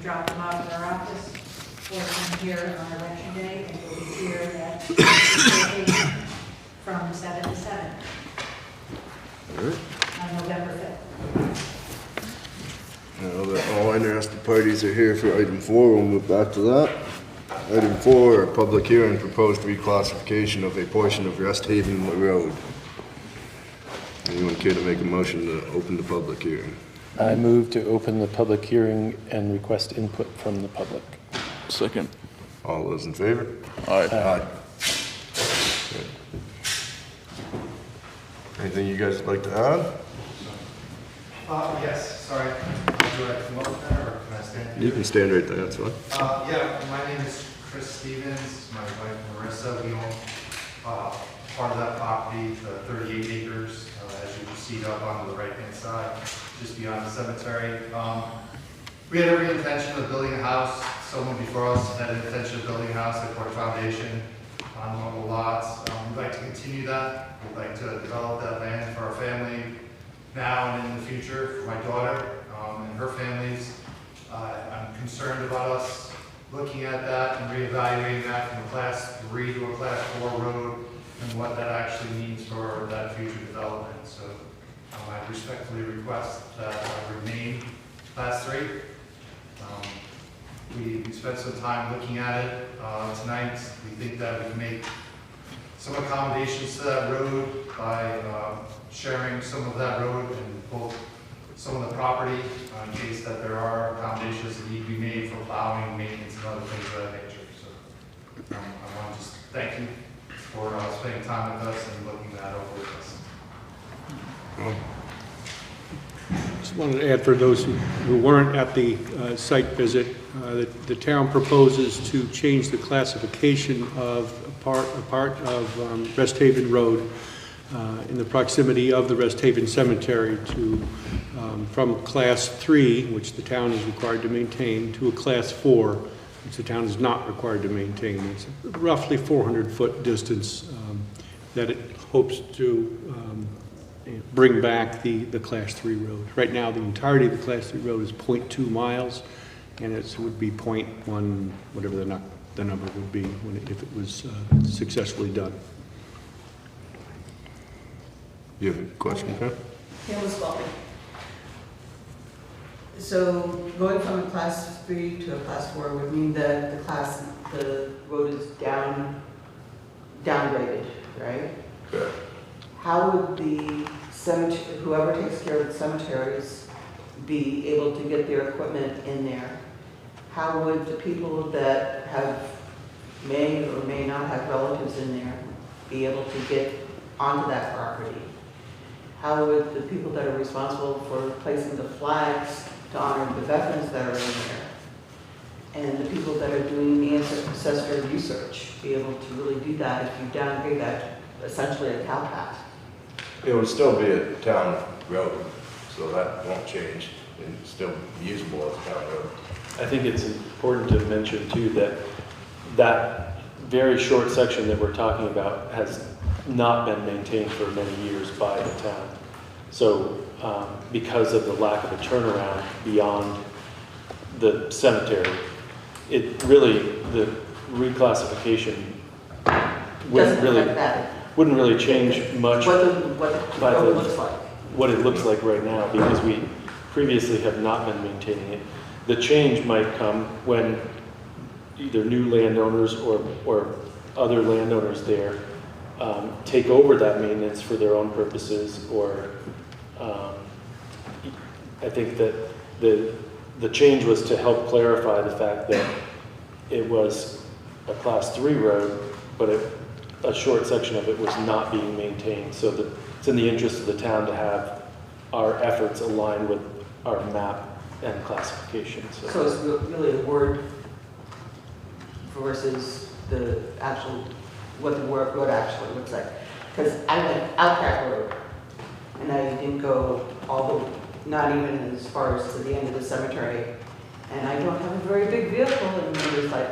drop them off in our office or come here on election day, and we'll be here at from 7 to 7 All right. on November 5th. Now that all interested parties are here for item 4, we'll move back to that. Item 4, public hearing, proposed reclassification of a portion of Rest Haven Road. Anyone care to make a motion to open the public hearing? I move to open the public hearing and request input from the public. Second. All those in favor? Aye. Aye. Good. Anything you guys would like to add? Yes, sorry. Do I come up there or can I stand here? You can stand right there, that's fine. Yeah, my name is Chris Stevens, my wife Marissa. We own part of that property, the 38 acres, as you proceed up onto the right-hand side, just beyond the cemetery. We had every intention of building a house. Someone before us had an intention of building a house. They poured a foundation on one of the lots. We'd like to continue that. We'd like to develop that land for our family now and in the future, for my daughter and her families. I'm concerned about us looking at that and reevaluating that from a class 3 to a class 4 road and what that actually means for that future development. So I respectfully request that I remain class 3. We spent some time looking at it tonight. We think that we can make some accommodations to that road by sharing some of that road and both some of the property in case that there are accommodations that need to be made for plowing, maintenance, and other things of that nature. So I want to just thank you for spending time with us and looking that over with us. Just wanted to add for those who weren't at the site visit, the town proposes to change the classification of a part of Rest Haven Road in the proximity of the Rest Haven Cemetery to from Class 3, which the town is required to maintain, to a Class 4, which the town is not required to maintain. It's a roughly 400-foot distance that it hopes to bring back the Class 3 road. Right now, the entirety of the Class 3 road is 0.2 miles, and it would be 0.1, whatever the number would be if it was successfully done. You have a question, Pam? Yeah, Ms. Baldwin. So going from a class 3 to a class 4 would mean that the road is downgraded, right? Correct. How would the cemetery, whoever takes care of the cemeteries, be able to get their equipment in there? How would the people that may or may not have relatives in there be able to get onto that property? How would the people that are responsible for placing the flags to honor the veterans that are in there, and the people that are doing the ancestral research, be able to really do that if you downgrade that essentially a cow path? It would still be a town road, so that won't change and still be usable as a town road. I think it's important to mention too that that very short section that we're talking about has not been maintained for many years by the town. So because of the lack of a turnaround beyond the cemetery, it really, the reclassification wouldn't really change much what it looks like. What it looks like right now, because we previously have not been maintaining it. The change might come when either new landowners or other landowners there take over that maintenance for their own purposes, or I think that the change was to help clarify the fact that it was a class 3 road, but a short section of it was not being maintained. So that it's in the interest of the town to have our efforts aligned with our map and classification. So it's really a word versus the actual, what the road actually looks like. Because I went out that road, and I didn't go all the, not even as far as to the end of the cemetery. And I don't have a very big vehicle, and it was like,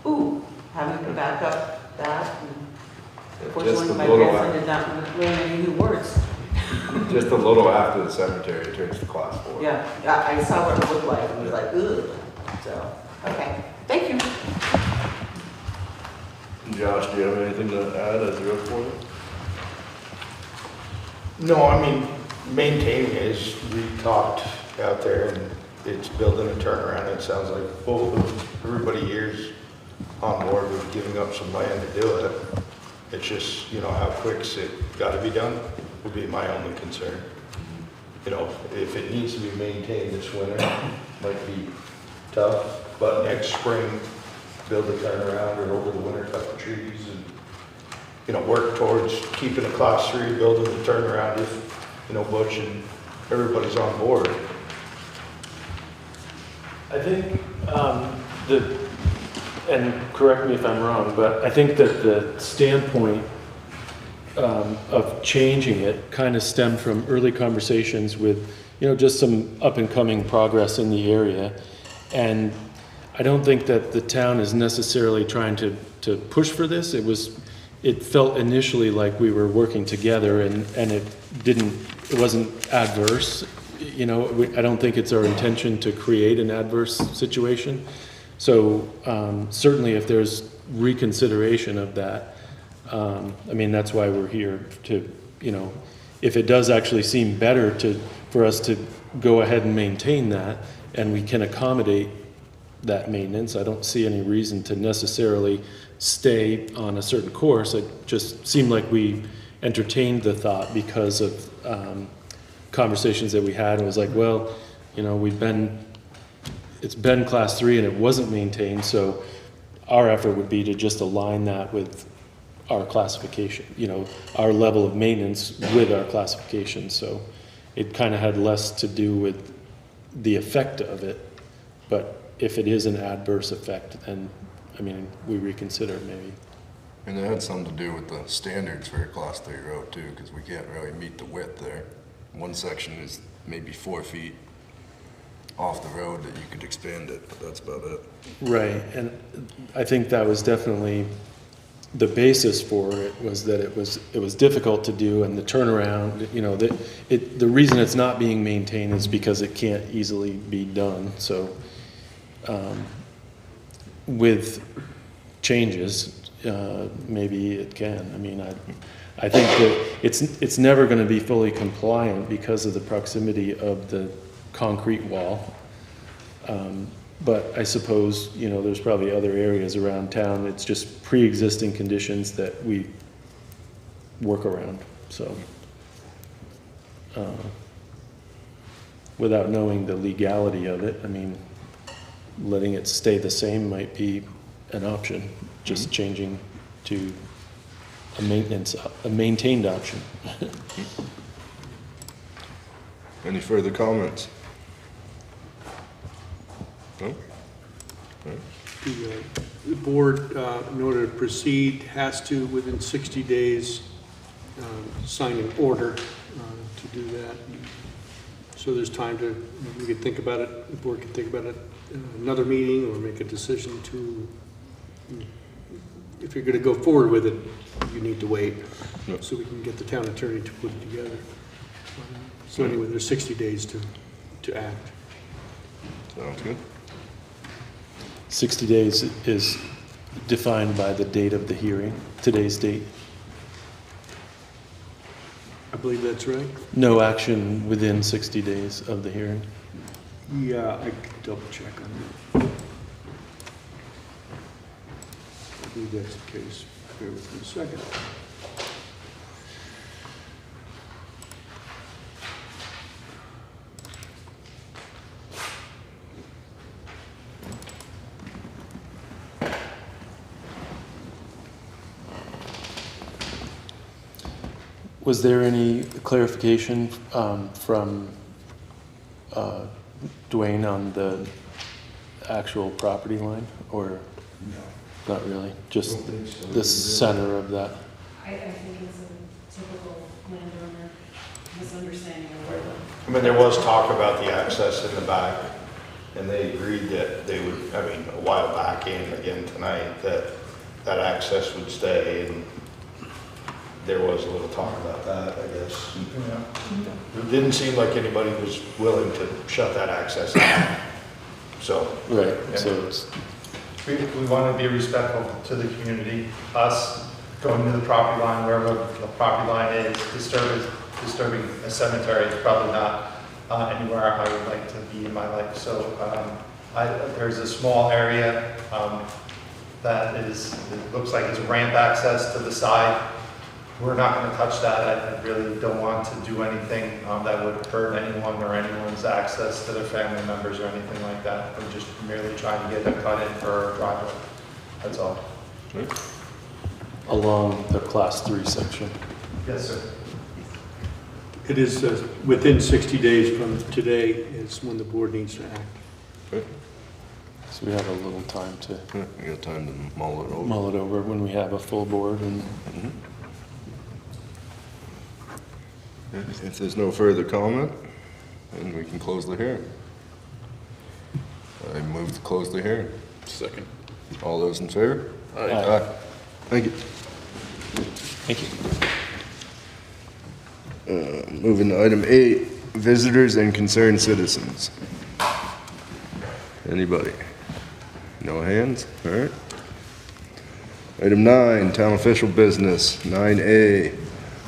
ooh, having to back up that. And fortunately, my grandson did not learn any new words. Just a little after the cemetery, it turns to class 4. Yeah, I saw what it looked like, and it was like, ugh. So, okay, thank you. Josh, do you have anything to add as a road foreman? No, I mean, maintaining is, we talked out there and it's building a turnaround. It sounds like everybody here's on board with giving up some land to do it. It's just, you know, how quick's it gotta be done would be my only concern. You know, if it needs to be maintained this winter, might be tough, but next spring, build a turnaround or over the winter, cut the trees and, you know, work towards keeping a class 3, building the turnaround if, you know, Butch and everybody's on board. I think and correct me if I'm wrong, but I think that the standpoint of changing it kind of stemmed from early conversations with, you know, just some up and coming progress in the area. And I don't think that the town is necessarily trying to push for this. It felt initially like we were working together and it wasn't adverse. You know, I don't think it's our intention to create an adverse situation. So certainly if there's reconsideration of that, I mean, that's why we're here to, you know, if it does actually seem better for us to go ahead and maintain that and we can accommodate that maintenance, I don't see any reason to necessarily stay on a certain course. It just seemed like we entertained the thought because of conversations that we had. It was like, well, you know, it's been class 3 and it wasn't maintained, so our effort would be to just align that with our classification, you know, our level of maintenance with our classification. So it kind of had less to do with the effect of it, but if it is an adverse effect, then, I mean, we reconsider maybe. And it had something to do with the standards for a class 3 road too, because we can't really meet the width there. One section is maybe 4 feet off the road that you could expand it, but that's about it. Right, and I think that was definitely the basis for it, was that it was difficult to do, and the turnaround, you know, the reason it's not being maintained is because it can't easily be done. So with changes, maybe it can. I mean, I think that it's never going to be fully compliant because of the proximity of the concrete wall. But I suppose, you know, there's probably other areas around town. It's just pre-existing conditions that we work around. So without knowing the legality of it, I mean, letting it stay the same might be an option, just changing to a maintained option. Any further comments? No? The board, in order to proceed, has to, within 60 days, sign an order to do that. So there's time we could think about it, the board could think about it in another meeting, or make a decision to, if you're going to go forward with it, you need to wait, so we can get the town attorney to put it together. So anyway, there's 60 days to act. Sounds good. 60 days is defined by the date of the hearing, today's date. I believe that's right. No action within 60 days of the hearing. Yeah, I could double check on that. I believe that's the case. Bear with me a second. Was there any clarification from Dwayne on the actual property line, or not really? Just the center of that? I think it's a typical landowner misunderstanding of where I mean, there was talk about the access in the back, and they agreed that they would, I mean, a while back and again tonight, that access would stay, and there was a little talk about that, I guess. It didn't seem like anybody was willing to shut that access down. So, Right, so it's, We want to be respectful to the community, us going to the property line, wherever the property line is, disturbing a cemetery is probably not anywhere I would like to be in my life. So there's a small area that is, it looks like it's ramp access to the side. We're not going to touch that. I really don't want to do anything that would hurt anyone or anyone's access to their family members or anything like that. We're just merely trying to get a cut in for a driveway. That's all. along the class 3 section. Yes, sir. It is within 60 days from today is when the board needs to act. Okay. So we have a little time to Yeah, you got time to mull it over. mull it over when we have a full board and If there's no further comment, then we can close the hearing. I move to close the hearing. Second. All those in favor? Aye. Thank you. Thank you. Moving to item 8, visitors and concerned citizens. Anybody? No hands? All right. Item 9, town official business. 9A,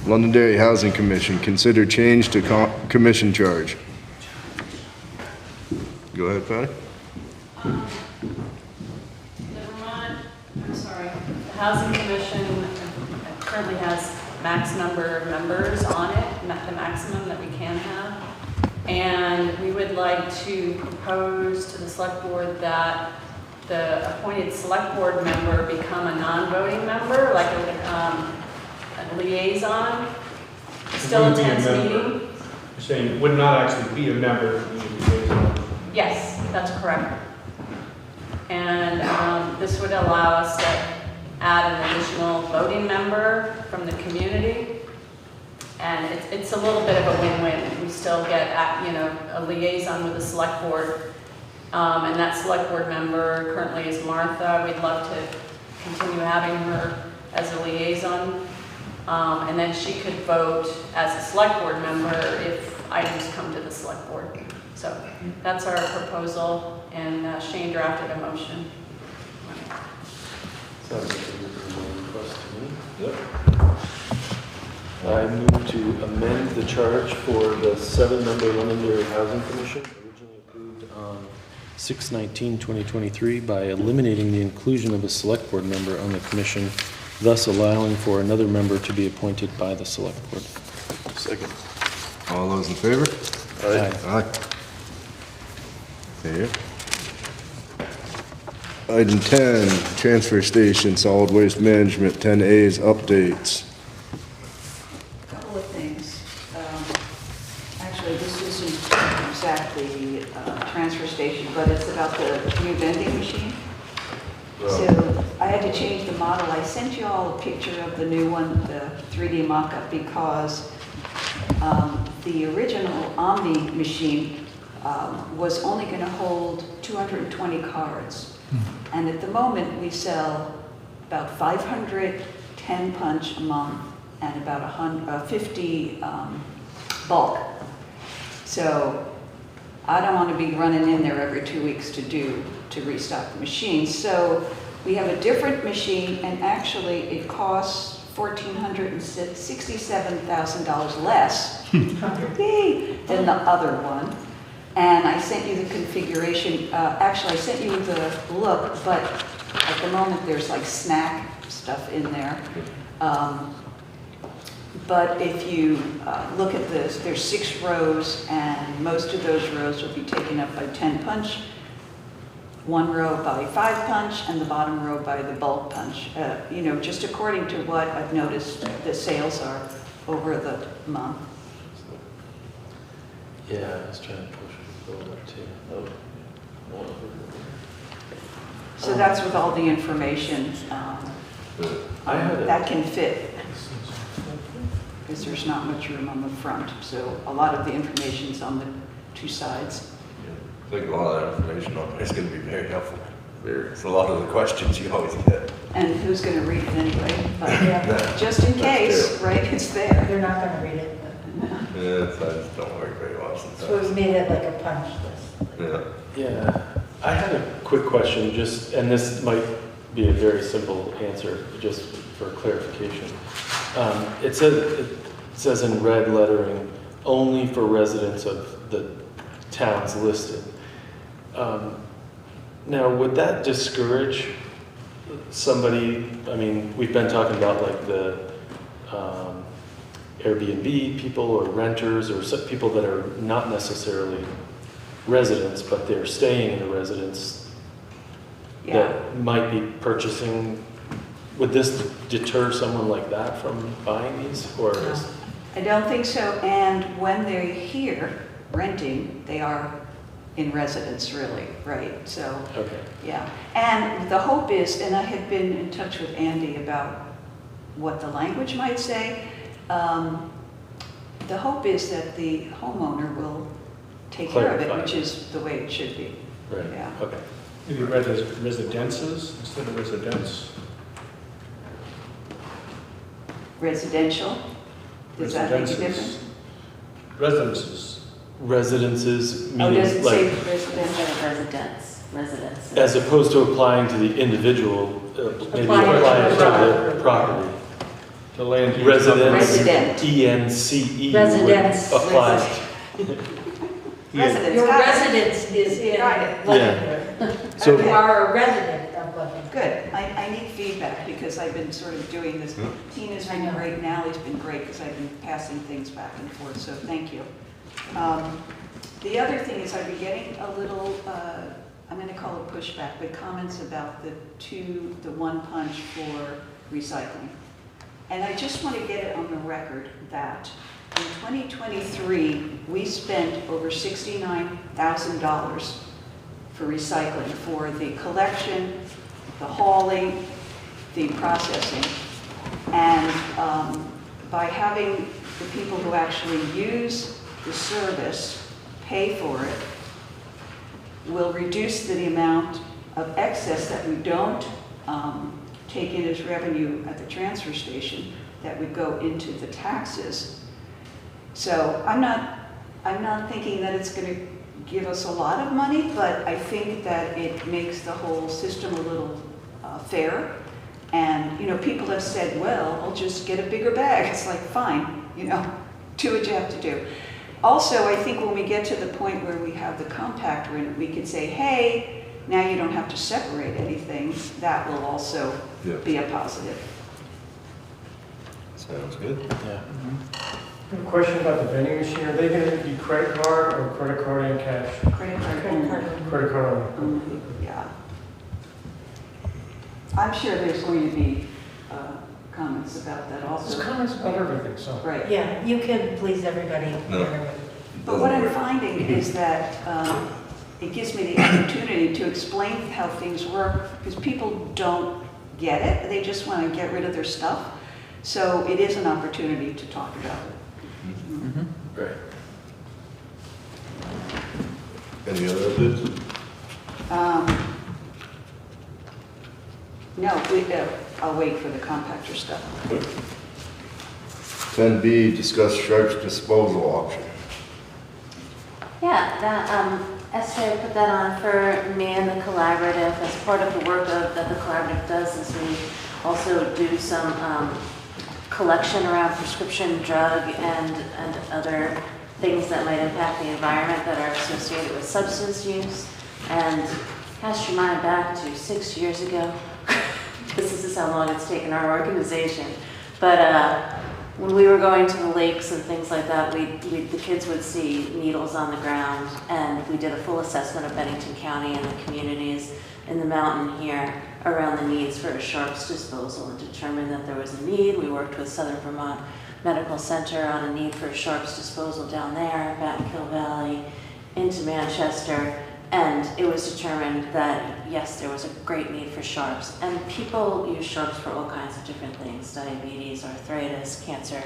Londonderry Housing Commission, consider change to commission charge. Go ahead, Patty. The Housing Commission currently has max number of members on it, the maximum that we can have. And we would like to propose to the select board that the appointed select board member become a non-voting member, like a liaison, still Wouldn't be a attends member. meeting. You're saying would not actually be a member. Yes, that's correct. And this would allow us to add an additional voting member from the community. And it's a little bit of a win-win. We still get, a liaison with the select board. And that select board member currently is Martha. We'd love to continue having her as a liaison. And then she could vote as a select board member if items come to the select board. So that's our proposal, and Shane drafted a motion. Sounds like a reasonable request to me. Yep. I move to amend the charge for the 7-member Londonderry Housing Commission, originally approved on 6/19/2023, by eliminating the inclusion of a select board member on the commission, thus allowing for another member to be appointed by the select board. Second. All those in favor? Aye. Aye. There you go. Item 10, transfer station, solid waste management, 10A's updates. Couple of things. Actually, this isn't exactly transfer station, but it's about the new vending machine. So I had to change the model. I sent you all a picture of the new one, the 3D mock-up, because the original Omni machine was only going to hold 220 cards. And at the moment, we sell about 500 10-punch a month and about 50 bulk. So I don't want to be running in there every 2 weeks to restock the machine. So we have a different machine, and actually it costs $1,467,000 less than the other one. And I sent you the configuration. Actually, I sent you the look, but at the moment there's like snack stuff in there. But if you look at this, there's 6 rows, and most of those rows will be taken up by 10-punch, 1 row by 5-punch, and the bottom row by the bulk punch. Just according to what I've noticed the sales are over the month. Yeah, I was trying to push it forward too. Oh, more over. So that's with all the information I had a- that can fit, because there's not much room on the front. So a lot of the information's on the 2 sides. I think a lot of that information on there is going to be very helpful. It's a lot of the questions you always get. And who's going to read it anyway? But Yeah. just in That's case, true. right, it's there. They're not gonna read it, but, Yeah, so I just don't work very well so we sometimes. made it like a punch list. Yeah. Yeah, I had a quick question, just, and this might be a very simple answer, just for clarification. It says in red lettering, only for residents of the towns listed. Now, would that discourage somebody, I mean, we've been talking about like the Airbnb people or renters or some people that are not necessarily residents, but they're staying in a residence that might be purchasing. Would this deter someone like that from buying these, or? I don't think so, and when they're here renting, they are in residence really, right? So, Okay. yeah. And the hope is, and I had been in touch with Andy about what the language might say, the hope is that the homeowner will take care of it, Clarify. which is the way it should be. Right, Yeah. okay. Maybe read as residences instead of residence. Residential, does that make a difference? Residences. Residences Oh, does meaning it say like, residential? Residence. as opposed to applying to the individual, maybe Apply apply to it the to the property. The land use. Residence, Resident. ENCE would Residence. apply. Residence, Your got it. residence is in Got it. Londonderry. So, Okay. You are a resident of Londonderry. Good. I need feedback because I've been sort of doing this. Tina's been great, and Ally's been great because I've been passing things back and forth, so thank you. The other thing is I've been getting a little, I'm going to call it pushback, but comments about the one punch for recycling. And I just want to get it on the record that in 2023, we spent over $69,000 for recycling, for the collection, the hauling, the processing. And by having the people who actually use the service pay for it, will reduce the amount of excess that we don't take in as revenue at the transfer station that would go into the taxes. So I'm not thinking that it's going to give us a lot of money, but I think that it makes the whole system a little fairer. And, you know, people have said, well, I'll just get a bigger bag. It's like, fine, you know, do what you have to do. Also, I think when we get to the point where we have the compactor in it, we could say, hey, now you don't have to separate anything. That will also be a positive. Sounds good. yeah. I have a question about the vending machine. Are they going to be credit card or credit card and cash? Credit card only. Credit card only. Yeah. I'm sure there's going to be comments about that There's also. comments about everything, so. Right. Yeah, you can please everybody. No. But what I'm finding is that it gives me the opportunity to explain how things work, because people don't get it. They just want to get rid of their stuff. So it is an opportunity to talk about it. Right. Any other updates? No, I'll wait for the compactor stuff. 10B, discuss sharps disposal option. Yeah, that, Esther put that on for me and the collaborative. As part of the work that the collaborative does is we also do some collection around prescription drug and other things that might impact the environment that are associated with substance use. And cast your mind back to 6 years ago. This is how long it's taken our organization. But when we were going to the lakes and things like that, the kids would see needles on the ground, and we did a full assessment of Bennington County and the communities in the mountain here around the needs for a sharps disposal and determined that there was a need. We worked with Southern Vermont Medical Center on a need for a sharps disposal down there, back in Kill Valley, into Manchester, and it was determined that, yes, there was a great need for sharps. And people use sharps for all kinds of different things, diabetes, arthritis, cancer,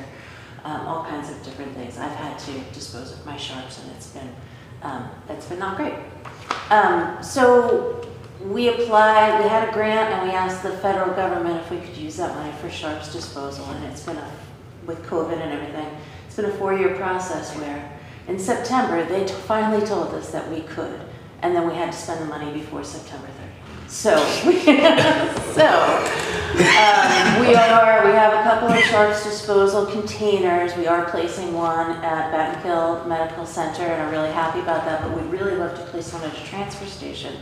all kinds of different things. I've had to dispose of my sharps, and it's been not great. So we applied, we had a grant, and we asked the federal government if we could use that money for sharps disposal, and it's been with COVID and everything, it's been a 4-year process where in September, they finally told us that we could. and then we had to spend the money before September 30th. So, we have a couple of sharps disposal containers. We are placing one at Battenkill Medical Center and are really happy about that, but we'd really love to place one at a transfer station,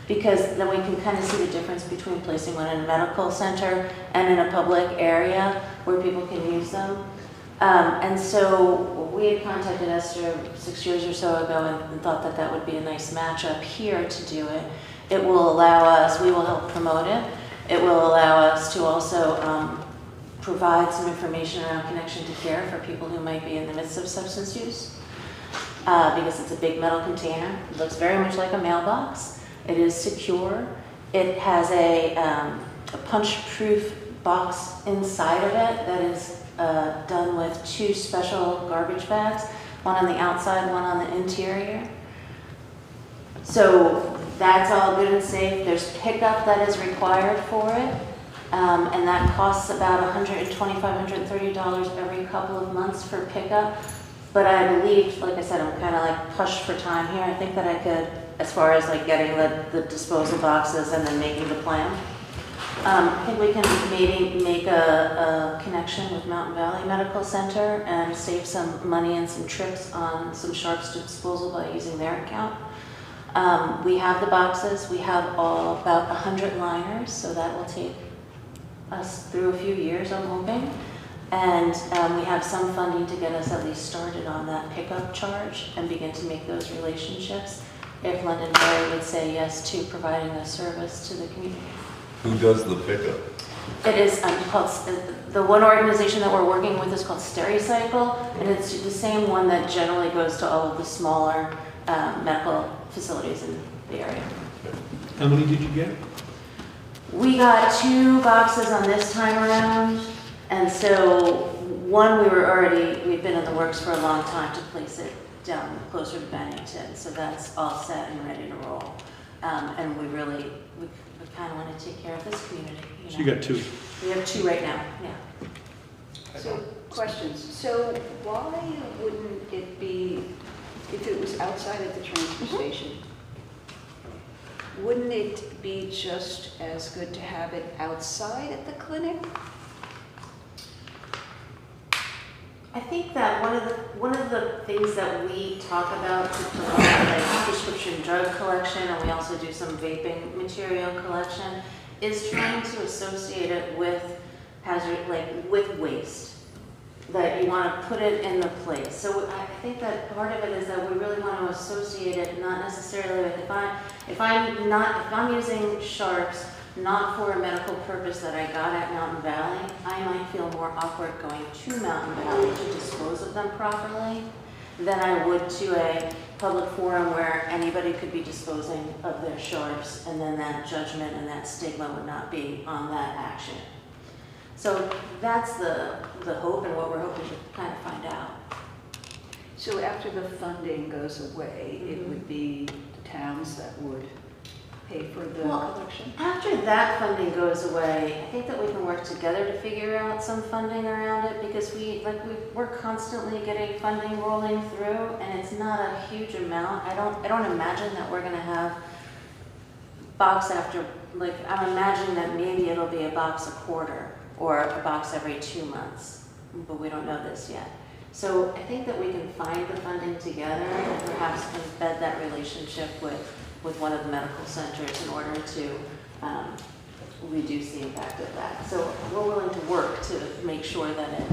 because then we can kind of see the difference between placing one in a medical center and in a public area where people can use them. And so we had contacted Esther 6 years or so ago and thought that that would be a nice matchup here to do it. It will allow us, we will help promote it. It will allow us to also provide some information around connection to care for people who might be in the midst of substance use, because it's a big metal container. It looks very much like a mailbox. It is secure. It has a punch-proof box inside of it that is done with 2 special garbage bags, one on the outside, one on the interior. So that's all good and safe. There's pickup that is required for it, and that costs about $125, $130 every couple of months for pickup. But I believe, like I said, I'm kind of like pushed for time here. I think that I could, as far as like getting the disposal boxes and then making the plan. I think we can maybe make a connection with Mountain Valley Medical Center and save some money and some trips on some sharps disposal by using their account. We have the boxes. We have about 100 liners, so that will take us through a few years, I'm hoping. And we have some funding to get us at least started on that pickup charge and begin to make those relationships if Londonderry would say yes to providing a service to the community. Who does the pickup? It is called, the one organization that we're working with is called Stericycle, and it's the same one that generally goes to all of the smaller medical facilities in the area. How many did you get? We got 2 boxes on this time around, and so one we've been in the works for a long time to place it down closer to Bennington, so that's all set and ready to roll. And we kind of want to take care of this community. So you got 2. We have 2 right now, yeah. So, questions. So why wouldn't it be, if it was outside of the transfer station, wouldn't it be just as good to have it outside at the clinic? I think that one of the things that we talk about to provide like prescription drug collection, and we also do some vaping material collection, is trying to associate it with with waste. That you want to put it in the place. So I think that part of it is that we really want to associate it, not necessarily with if I'm using sharps not for a medical purpose that I got at Mountain Valley, I might feel more awkward going to Mountain Valley to dispose of them properly than I would to a public forum where anybody could be disposing of their sharps, and then that judgment and that stigma would not be on that action. So that's the hope and what we're hoping to kind of find out. So after the funding goes away, it would be the towns that would pay for the collection? After that funding goes away, I think that we can work together to figure out some funding around it, because we're constantly getting funding rolling through, and it's not a huge amount. I don't imagine that we're going to have box after, I'm imagining that maybe it'll be a box a quarter or a box every 2 months, but we don't know this yet. So I think that we can find the funding together and perhaps embed that relationship with one of the medical centers in order to reduce the impact of that. So we're willing to work to make sure that it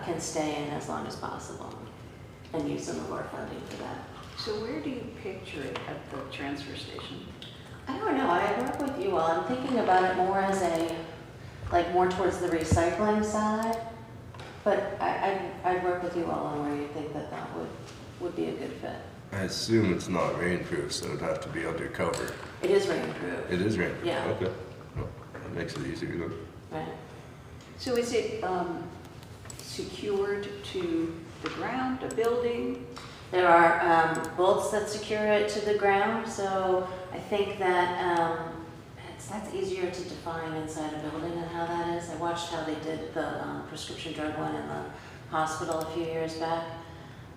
can stay in as long as possible and use some of our funding for that. So where do you picture it at the transfer station? I don't know. I work with you all. I'm thinking about it more as more towards the recycling side. But I'd work with you all on where you think that would be a good fit. I assume it's not rainproof, so it'd have to be undercover. It is rainproof. It is rainproof? Yeah. Okay. Well, that makes it easier then. Right. So is it secured to the ground, a building? There are bolts that secure it to the ground, so I think that that's easier to define inside a building and how that is. I watched how they did the prescription drug one in the hospital a few years back.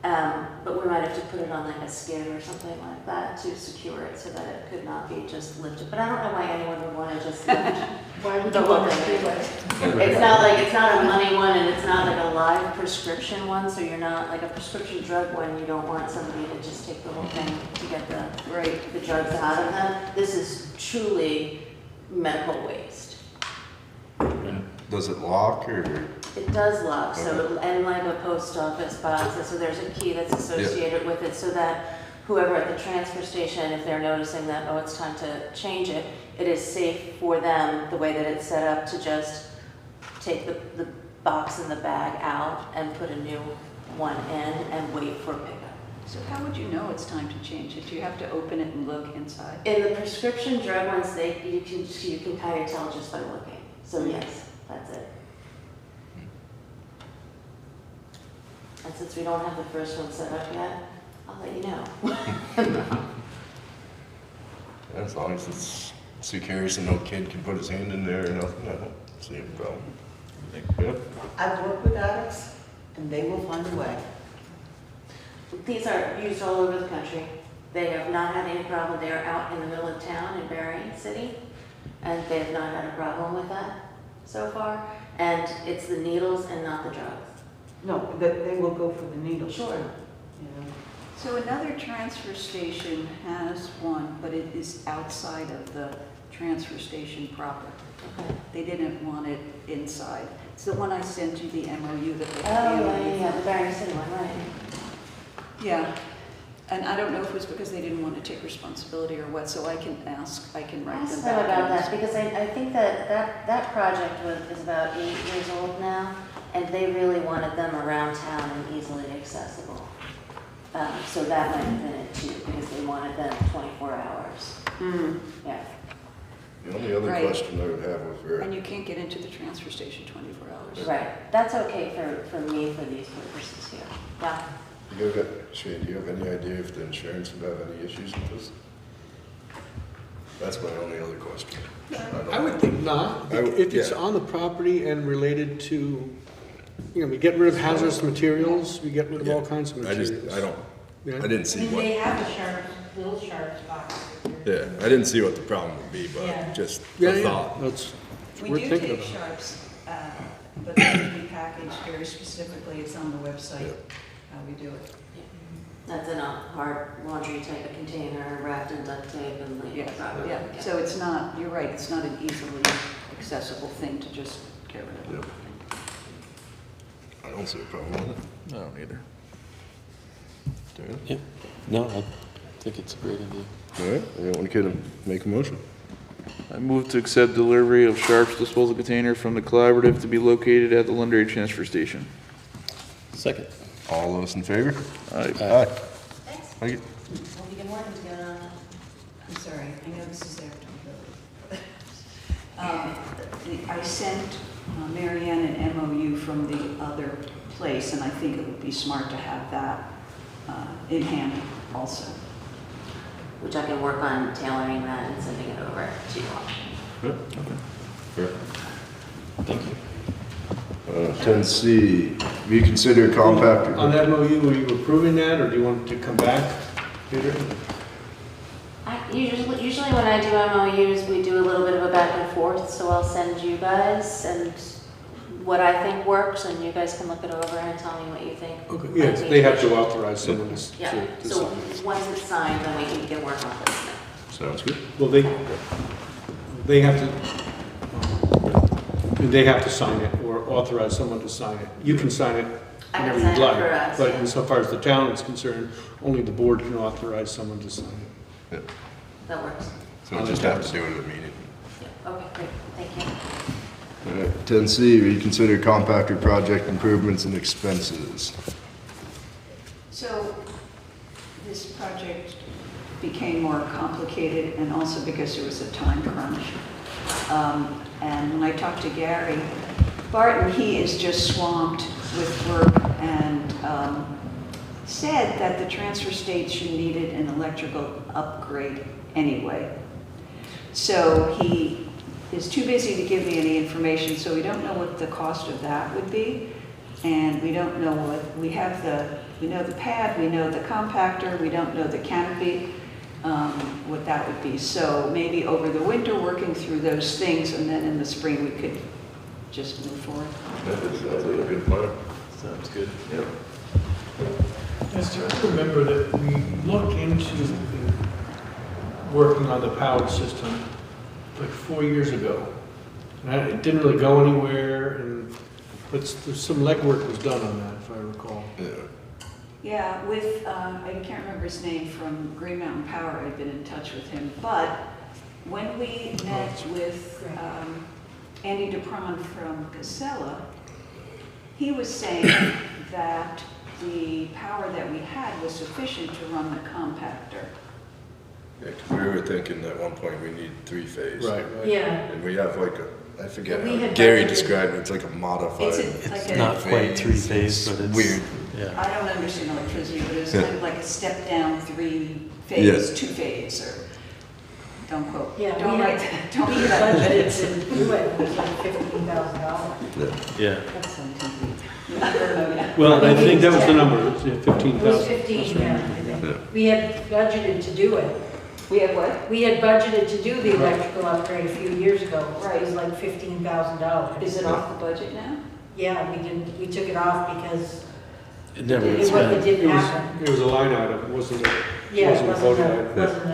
But we might have to put it on like a skid or something like that to secure it so that it could not be just lifted. But I don't know why anyone would want to just lift Why would the you whole want to thing. do it? It's not a money one, and it's not like a live prescription one, so you're not, like a prescription drug one, you don't want somebody to just take the whole thing to get the drugs out of them. This is truly medical waste. Does it lock or? It does lock, so, and like a post office box, and so there's a key that's associated with it, so that whoever at the transfer station, if they're noticing that, oh, it's time to change it, it is safe for them, the way that it's set up, to just take the box and the bag out and put a new one in and wait for pickup. So how would you know it's time to change it? Do you have to open it and look inside? In the prescription drug ones, you can kind of tell just by looking. So yes, that's it. And since we don't have the first one set up yet, I'll let you know. As long as it's secure, so no kid can put his hand in there or nothing, I don't see a problem. Yeah. I've worked with addicts, and they will find a way. These are used all over the country. They have not had any problem. They are out in the middle of town in Berry City, and they have not had a problem with that so far. And it's the needles and not the drugs. No, they will go for the needle. Sure. You know. So another transfer station has one, but it is outside of the transfer station proper. Okay. They didn't want it inside. It's the one I sent you, the MOU that they Oh, yeah, the Berry City one, right. Yeah, and I don't know if it was because they didn't want to take responsibility or what, so I can write Ask them them back. about that, because I think that project is about 8 years old now, and they really wanted them around town and easily accessible. So that might have been it too, because they wanted them 24 hours. Yeah. The only other Right. question I would have was And you can't get into the transfer station 24 hours. Right, that's okay for me for these purposes here. Yeah. Shane, do you have any idea if the insurance would have any issues with this? That's my only other question. I would think not. I would- If it's yeah. on the property and related to, we get rid of hazardous materials, we get rid of all kinds of I materials. Yeah. didn't see what, have a little sharp box. yeah, I didn't see what the problem would be, but Yeah. just Yeah, a yeah, thought. that's, We we're do thinking take about. sharps, but they can be packaged very specifically. It's on the website how we do it. That's in a hard laundry type of container, wrapped in duct tape and labeled Yeah, properly. yeah, so it's not, you're right, it's not an easily accessible thing to just get rid of. Yep. I don't see a problem with it. I don't either. Dan? Yeah. No, I think it's a great idea. All right, anyone care to make a motion? I move to accept delivery of Sharps disposal container from the collaborative to be located at the Londonderry transfer station. Second. All those in favor? Aye. Aye. Thanks. Thank you. We'll begin working together on that. I'm sorry, I know this is after I sent Mary Ann an MOU from the other place, and I think it would be smart to have that in hand also. Which I can work on tailoring that and sending it over to you all. Sure. Thank you. 10C, reconsider compactor. On that MOU, are you approving that, or do you want it to come back, Peter? Usually when I do MOUs, we do a little bit of a back and forth, so I'll send you guys and what I think works, and you guys can look it over and tell me what you think. Okay, yes, they have to authorize someone to Yeah, to so sign it. once it's signed, then we can work on this. Sounds good. Well, they have to sign it, or authorize someone to sign it. You can sign it I can whenever sign you'd it like. for us, But yeah. insofar as the town is concerned, only the board can authorize someone to sign it. Yeah. That works. So we just have to do it at a meeting. Yeah, okay, great, thank you. All right, 10C, reconsider compactor project improvements and expenses. So this project became more complicated, and also because there was a time crunch. And when I talked to Gary Barton, he is just swamped with work, and said that the transfer station needed an electrical upgrade anyway. So he is too busy to give me any information, so we don't know what the cost of that would be. and we don't know what, we know the pad, we know the compactor, we don't know the canopy, what that would be. So maybe over the winter, working through those things, and then in the spring, we could just move forward. That sounds like a good plan. Sounds good. Yep. Esther, I remember that we looked into working on the powered system like 4 years ago. And it didn't really go anywhere, but some legwork was done on that, if I recall. Yeah. Yeah, with, I can't remember his name, from Green Mountain Power, I've been in touch with him, but when we met with Andy DuPron from Casella, he was saying that the power that we had was sufficient to run the compactor. Yeah, 'cause we were thinking at one point we need 3-phase. Right. Yeah, And we have like I forget We how had Gary budgeted- described it, it's like a modified. It's Not quite three-phase, but it's weird. Yeah. I don't understand electricity, but it's Yeah. kind of like a step down, three-phase, Yeah. two-phase, or, don't quote. yeah, Don't we write had, that, don't we write that. budgeted to do it, it was like $15,000. Yeah. That's something. Yeah. Well, I think that was the number, it was It was 15,000. 15, yeah, I think. Yeah. We had budgeted to do it. We had what? We had budgeted to do the electrical upgrade a few years ago. Right. It was like $15,000. Is it off the budget now? Yeah, we took it off because It never it gets wasn't- it spent. didn't happen. It was a line item, wasn't it? Yeah, it Wasn't a wasn't voting a, item. wasn't an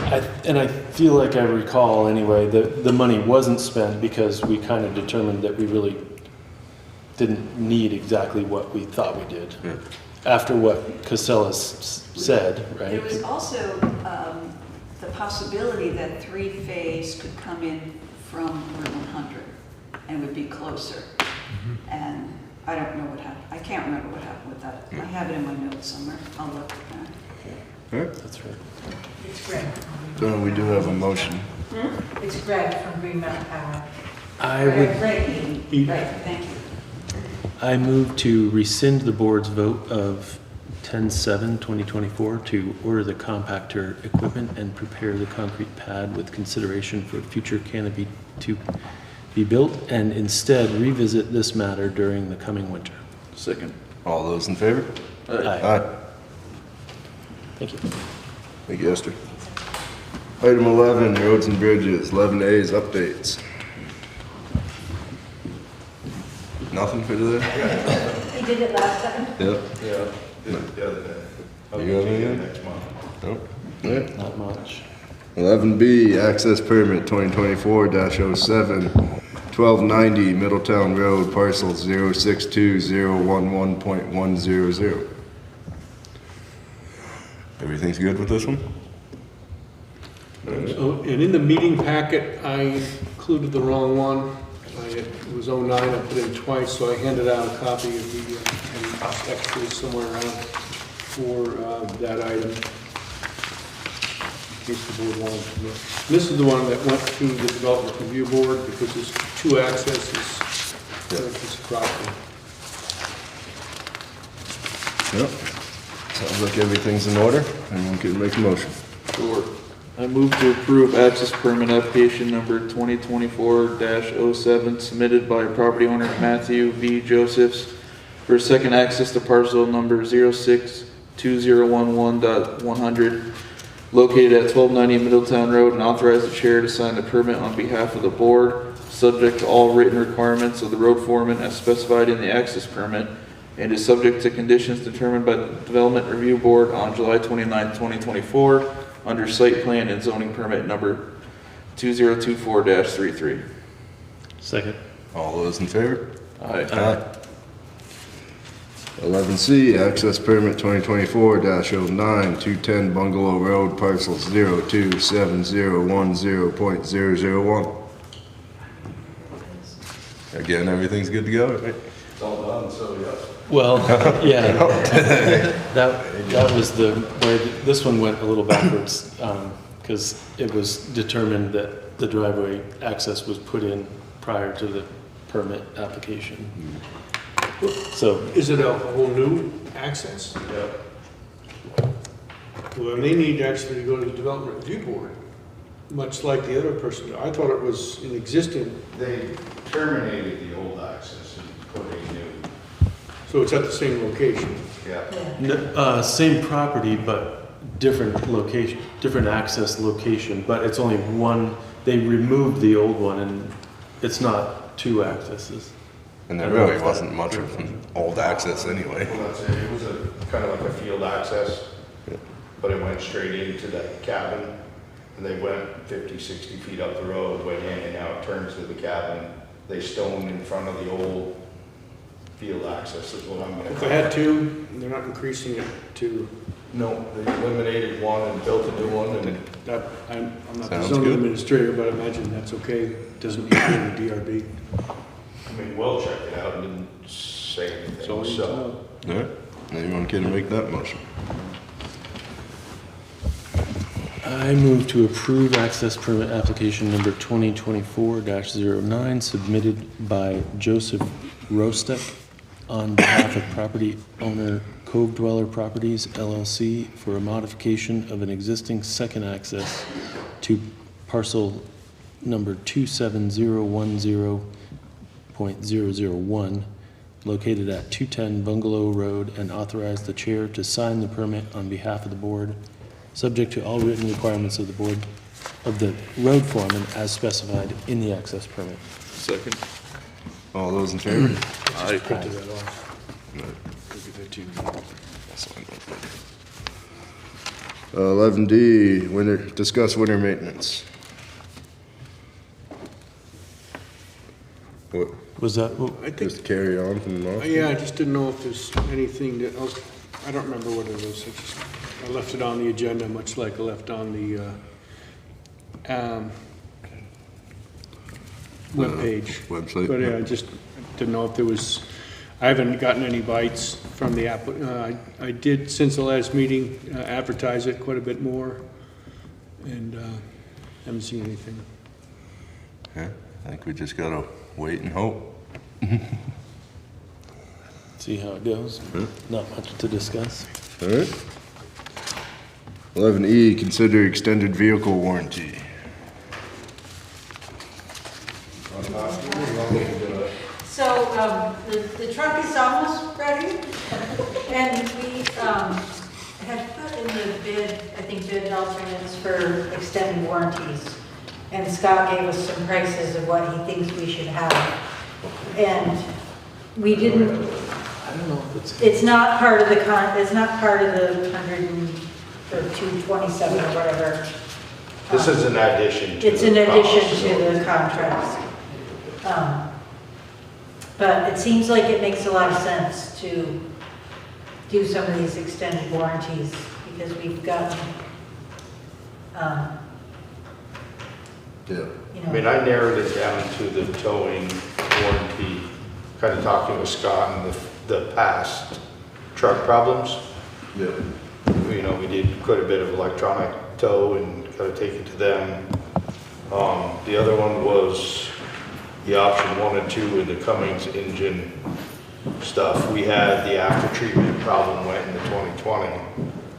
appropriation. And I feel like I recall anyway, that the money wasn't spent because we kind of determined that we really didn't need exactly what we thought we did. Yeah. After what Casella said, right? There was also the possibility that three-phase could come in from Route 100 and would be closer. And I don't know what happened. I can't remember what happened with that. I have it in my notes somewhere. I'll look at that. Alright, That's right. It's Greg. so we do have a motion. It's Greg from Green Mountain Power. I would, Right, thank you. I move to rescind the board's vote of 10/7/2024 to order the compactor equipment and prepare the concrete pad with consideration for future canopy to be built, and instead revisit this matter during the coming winter. Second. All those in favor? Aye. Thank you. Thank you, Esther. Item 11, roads and bridges, 11A's updates. Nothing for today? He did it last time? Yep. Yeah, did it the other day. I'll You get have you anything? next month. Nope. Alright. Not much. 11B, access permit 2024-07, 1290 Middletown Road, parcel 062-011.100. Everything's good with this one? So, and in the meeting packet, I included the wrong one. It was 09, I put it in twice, so I handed out a copy of the, extras somewhere around for that item. In case the board wanted to know. This is the one that went to the Development Review Board because there's two accesses to this property. Yep. Sounds like everything's in order, and we can make a motion. Sure. I move to approve access permit application number 2024-07 submitted by property owner Matthew V. Josephs for second access to parcel number 062011.100 located at 1290 Middletown Road, and authorize the chair to sign the permit on behalf of the board, subject to all written requirements of the road foreman as specified in the access permit, and is subject to conditions determined by the Development Review Board on July 29, 2024, under site plan and zoning permit number 2024-33. Second. All those in favor? Aye. 11C, access permit 2024-09, 210 Bungalow Road, parcel 027010.001. Again, everything's good to go, right? It's all done, so yes. Well, yeah, that was the, where this one went a little backwards, because it was determined that the driveway access was put in prior to the permit application. So, Is it a whole new access? Yeah. Well, then they need actually to go to the Development Review Board, much like the other person. I thought it was an existing. They terminated the old access and put a So it's at the same location? Yeah. Same property, but different location, different access location, but it's only one, they removed the old one and it's not two accesses. And there really wasn't much of an old access anyway. Well, that's it. It was a kind of like a field access, but it went straight into that cabin. And they went 50, 60 feet up the road, went in, and now it turns to the cabin. They stoned in front of the old field access is what I'm gonna. If they had two, they're not increasing it to, No, they eliminated one and built a new one, and that, I'm not the Sounds zoning good. administrator, but I imagine that's okay. Doesn't need to be in the DRB. I mean, Will checked it out and didn't say anything, So, so. All right, anyone care to make that motion? I move to approve access permit application number 2024-09 submitted by Joseph Rostek on behalf of property owner Cove Dweller Properties LLC for a modification of an existing second access to parcel number 27010.001 located at 210 Bungalow Road and authorize the chair to sign the permit on behalf of the board, subject to all written requirements of the board, of the road foreman as specified in the access permit. Second. All those in favor? Just printed that off. No. I'll give that to you. I'll sign that later. 11D, discuss winter maintenance. What, Was that, I think, just carry on from last? yeah, I just didn't know if there's anything that, I don't remember what it is. I left it on the agenda, much like I left on the webpage. Website? But yeah, I just didn't know if there was, I haven't gotten any bites from the I did, since the last meeting, advertise it quite a bit more, and haven't seen anything. Yeah, I think we just gotta wait and hope. see how it goes? Not much to discuss. All right. 11E, consider extended vehicle warranty. So, the truck is almost ready, and we, had put in the bid, I think bid alternates for extended warranties. And Scott gave us some prices of what he thinks we should have. And we didn't, I don't know if it's not part of the it's not part of the 227 or whatever. This is an addition to. It's an addition to the contract. But it seems like it makes a lot of sense to do some of these extended warranties because we've gotten, Yeah. you I mean, know, I narrowed it down to the towing warranty, kind of talking with Scott and the past truck problems. Yeah. You know, we did quite a bit of electronic tow and got to take it to them. The other one was the option 1 and 2 with the Cummins engine stuff. We had the after treatment problem went into 2020.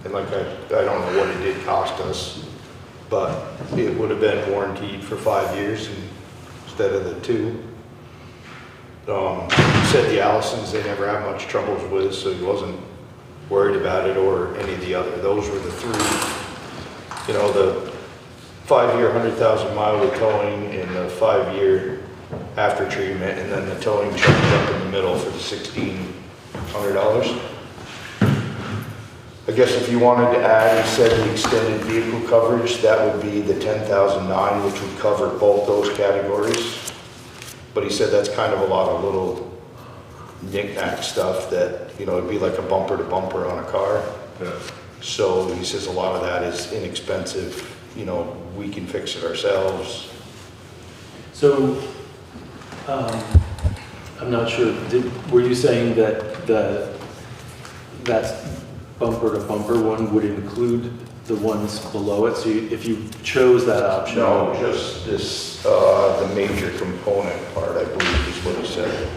And like, I don't know what it did cost us, but it would have been warranted for 5 years instead of the 2. Said the Allisons, they never had much troubles with, so he wasn't worried about it or any of the other. Those were the 3, you know, the 5-year, 100,000 mile with towing and the 5-year after treatment, and then the towing charge up in the middle for the $1,600. I guess if you wanted to add, he said the extended vehicle coverage, that would be the 10,009, which would cover both those categories. But he said that's kind of a lot of little knick-knack stuff that, you know, it'd be like a bumper to bumper on a car. Yeah. So he says a lot of that is inexpensive, you know, we can fix it ourselves. So, I'm not sure, were you saying that that bumper to bumper one would include the ones below it? So if you chose that option? No, just this, the major component part, I believe is what he said.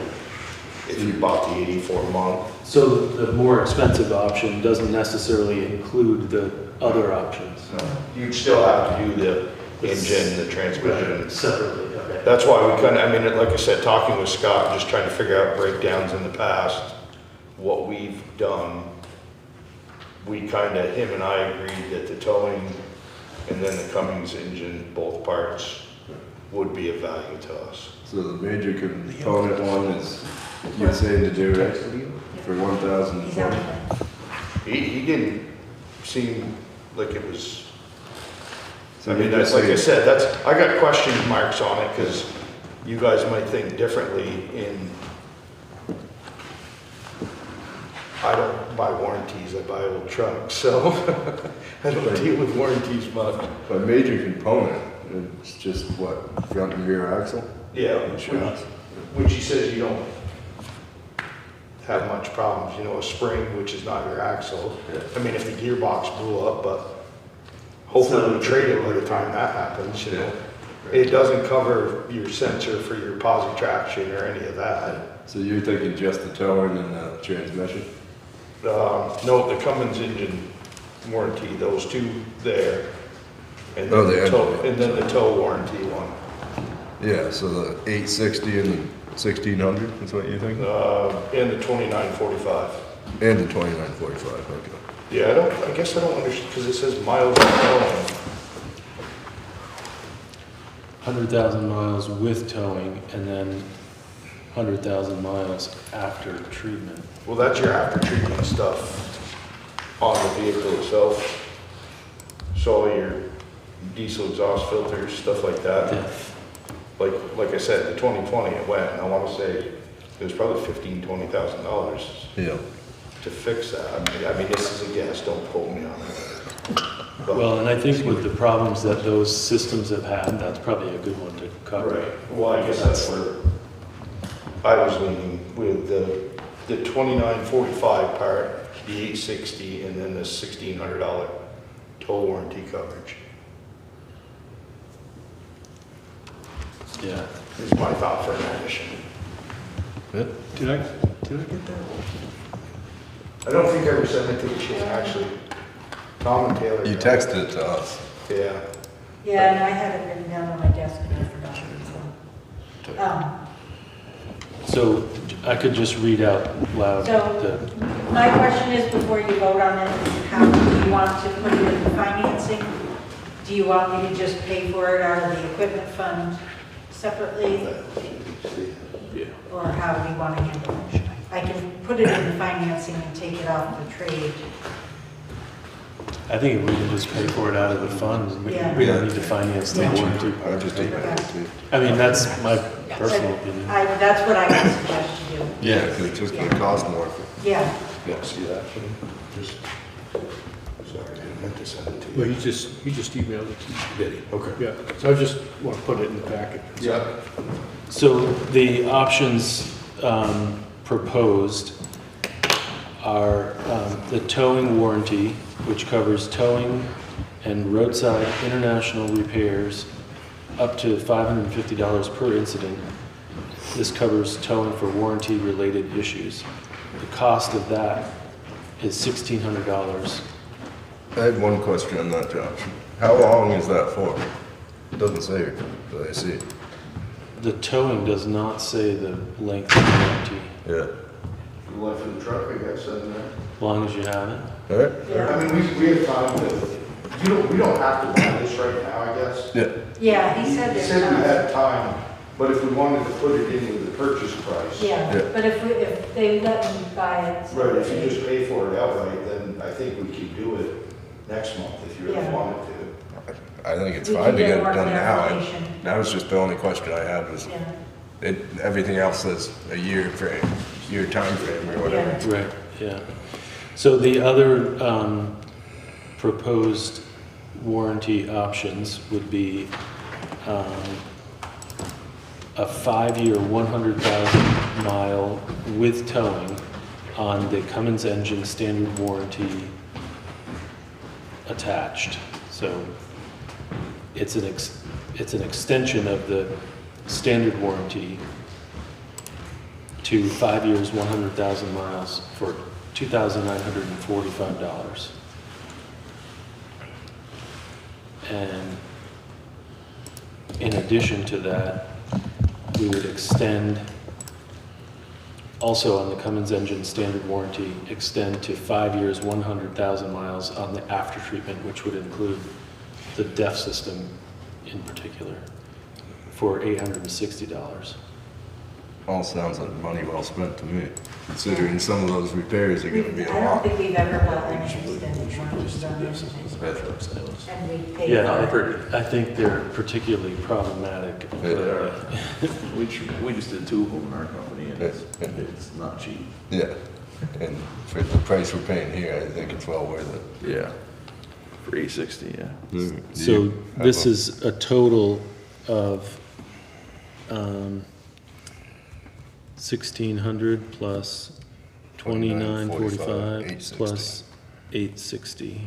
If you bought the 84 month. So the more expensive option doesn't necessarily include the other options? No, you'd still have to do the engine, the transmission. Separately, okay. That's why we couldn't, I mean, like I said, talking with Scott, just trying to figure out breakdowns in the past, what we've done, we kinda, him and I agreed that the towing and then the Cummins engine, both parts, would be of value to us. So the major component one is, you're saying to do it for 1,020? He didn't seem like it was, So I mean, you that's, just like I say, said, that's, I got question marks on it, cause you guys might think differently in, I don't buy warranties, I buy old trucks, so I don't deal with warranties much. a major component, it's just what, front and rear axle? Yeah, Shocks. which he says you don't have much problems, you know, a spring, which is not your axle. Yeah. I mean, if the gearbox blew up, but hopefully we trade it by the time that happens, you know. It doesn't cover your sensor for your posi traction or any of that. So you're thinking just the towing and the transmission? No, the Cummins engine warranty, those two there. And Oh, then the the tow, engine, and then the tow warranty one. Yeah, so the 860 and the 1600 is what you think? And the 2945. And the 2945, okay. Yeah, I guess I don't understand, because it says miles per gallon. 100,000 miles with towing and then 100,000 miles after treatment. Well, that's your after treatment stuff on the vehicle itself. So all your diesel exhaust filters, stuff like that. Yeah. Like I said, the 2020 it went, and I want to say it was probably $15,000-$20,000 Yeah. to fix that. I mean, this is a guess, don't quote me on it. But- Well, and I think with the problems that those systems have had, that's probably a good one to cover. Right, well, I guess that's where I was leaning with the 2945 part, the 860, and then the $1,600 tow warranty coverage. Yeah. Is my thought for an addition. Good. Did I get that? I don't think I ever sent it to the chief, actually. Tom and Taylor. You texted it to us. Yeah. Yeah, and I had it written down on my desk and I forgot it, so. So I could just read out loud. So, my question is, before you vote on it, how do you want to put it in the financing? Do you want me to just pay for it out of the equipment fund separately? Yeah. Or how do you want to handle it? I can put it in the financing and take it off the trade. I think we can just pay for it out of the funds. We Yeah. we don't need to finance the Yeah. warranty I part. just emailed it to you. I mean, that's my personal opinion. That's what I would suggest you do. Yeah, because it's just gonna cost more. Yeah. Yeah, see that? Just, sorry, I didn't meant to send it to Well, you. he just emailed it to you. Did he? Okay. Yeah, so I just want to put it in the packet. Yeah. So the options proposed are the towing warranty, which covers towing and roadside international repairs up to $550 per incident. This covers towing for warranty-related issues. The cost of that is $1,600. I had one question on that, Josh. How long is that for? It doesn't say, but I see. The towing does not say the length of the warranty, Yeah. The life of the truck, I guess, isn't it? as long as you have it. All right? Yeah. I mean, we have time to, we don't have to buy this right now, I guess. Yeah. Yeah, he said He there's said we not. had time, but if we wanted to put it in with the purchase price. Yeah, Yeah. but if they let me buy it. Right, if you just pay for it outright, then I think we could do it next month if you really Yeah. wanted to. I think it's We fine can to get get it more done now. clarification. That was just the only question I had was, Yeah. everything else says a year frame, year time frame or whatever. Yeah. Right, yeah. So the other proposed warranty options would be a 5-year, 100,000 mile with towing on the Cummins engine standard warranty attached. So it's an extension of the standard warranty to 5 years, 100,000 miles for $2,945. And in addition to that, we would extend also on the Cummins engine standard warranty, extend to 5 years, 100,000 miles on the after treatment, which would include the DEF system in particular, for $860. All sounds like money well spent to me, considering some of those repairs are gonna be a I don't lot. think we've ever gotten an extended warranty on anything. And we paid Yeah, for it. I think they're particularly problematic. We just did 2 of them in our company, and it's not cheap. Yeah, and for the price we're paying here, I think it's well worth it. Yeah. For $860, yeah. So this is a total of 1,600 plus 2,945 plus 860,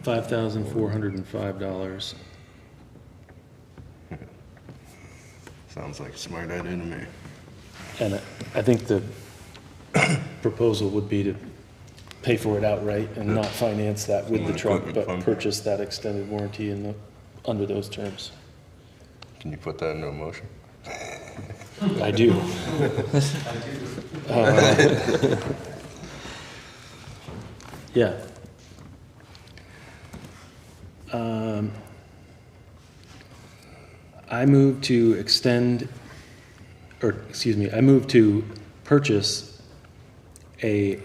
$5,405. Sounds like a smart idea to me. And I think the proposal would be to pay for it outright and not finance that with the truck, but purchase that extended warranty under those terms. Can you put that into a motion? I do. Yeah. I move to I move to purchase a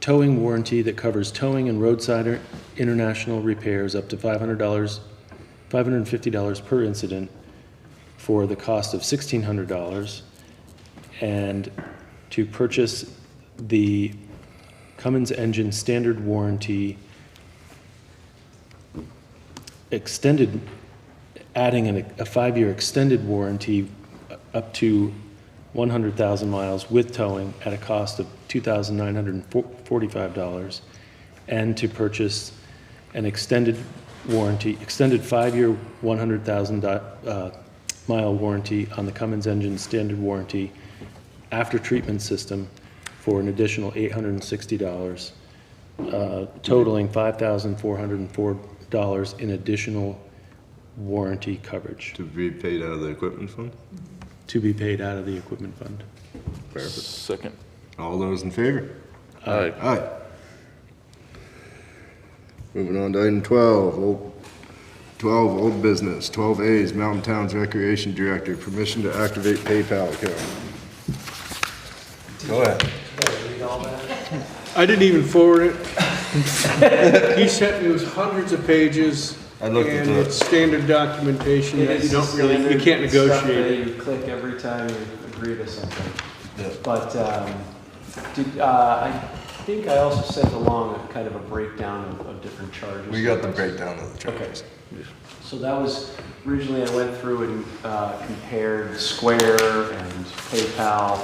towing warranty that covers towing and roadside international repairs up to $550 per incident for the cost of $1,600, and to purchase the Cummins engine standard warranty extended, adding a 5-year extended warranty up to 100,000 miles with towing at a cost of $2,945, and to purchase an extended 5-year, 100,000 mile warranty on the Cummins engine standard warranty after treatment system for an additional $860, totaling $5,404 in additional warranty coverage. To be paid out of the equipment fund? To be paid out of the equipment fund. Perfect. Second. All those in favor? Aye. Aye. Moving on to item 12, old business. 12A is Mountain Towns Recreation Director, permission to activate PayPal account. Go ahead. I didn't even forward it. He sent me, it was hundreds of pages. I looked at And the- it's standard documentation that you don't really, you can't negotiate it. You click every time you agree to something. Yeah. But I think I also sent along a kind of a breakdown of different charges. We got the breakdown of the charges. So that was, originally I went through and compared Square and PayPal.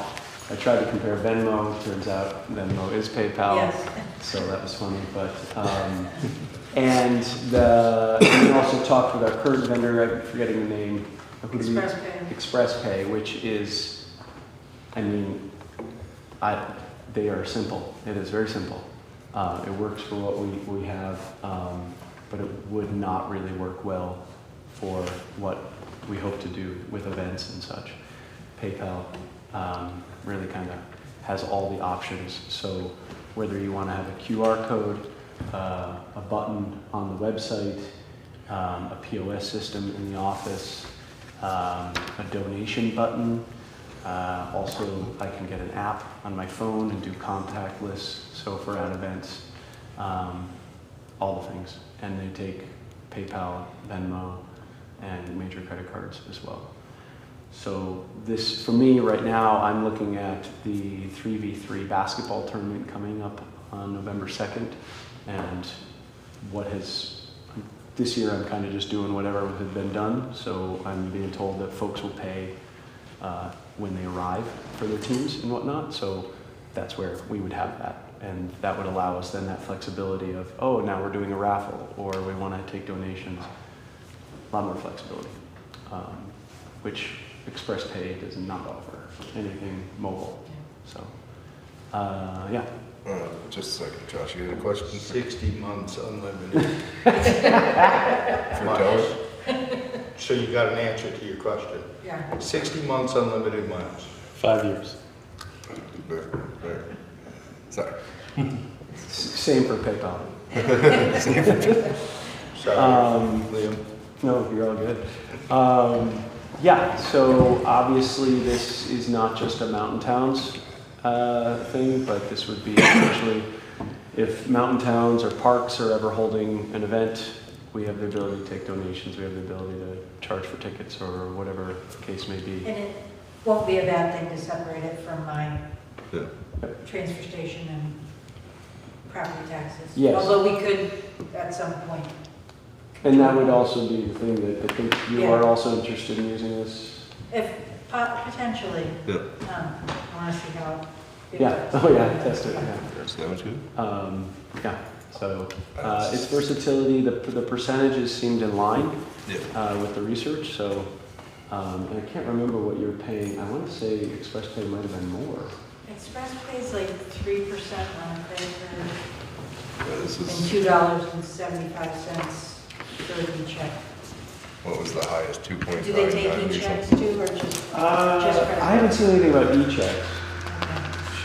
I tried to compare Venmo, turns out Venmo is PayPal. Yes. So that was funny, but, and we also talked with our current vendor, I'm forgetting the name. Express Pay. Express Pay, which is, I mean, they are simple. It is very simple. It works for what we have, but it would not really work well for what we hope to do with events and such. PayPal really kind of has all the options. So whether you want to have a QR code, a button on the website, a POS system in the office, a donation button. Also, I can get an app on my phone and do contactless, so for at events, all the things. And they take PayPal, Venmo, and major credit cards as well. So this, for me right now, I'm looking at the 3v3 basketball tournament coming up on November 2nd. And this year I'm kind of just doing whatever had been done. So I'm being told that folks will pay when they arrive for their teams and whatnot. So that's where we would have that. And that would allow us then that flexibility of, oh, now we're doing a raffle, or we want to take donations. A lot more flexibility, which Express Pay does not offer anything mobile. So, yeah. Just a second, Josh, you had a question? 60 months unlimited. For towing? so you got an answer to your question. Yeah. 60 months, unlimited miles. 5 years. Sorry. Same for PayPal. Sorry, Liam. No, you're all good. Yeah, so obviously this is not just a Mountain Towns thing, but this would be actually, if Mountain Towns or parks are ever holding an event, we have the ability to take donations, we have the ability to charge for tickets or whatever the case may be. And it won't be a bad thing to separate it from my Yeah. transfer station and property taxes. Yes. Although we could, at some point. And that would also be the thing that I think you Yeah. are also interested in using this. If, potentially. Yeah. I want to see how. it Yeah, works. oh yeah, test it, yeah. Sounds good. Yeah, so its versatility, the percentages seemed in line Yeah. with the research, so, and I can't remember what you were paying. I want to say Express Pay might have been more. Express pays like 3% on a credit card Yeah, this and is, $2.75 for the check. what was the highest, 2.99 Do they take or e-checks something? too, or just credit I haven't cards? seen anything about e-checks.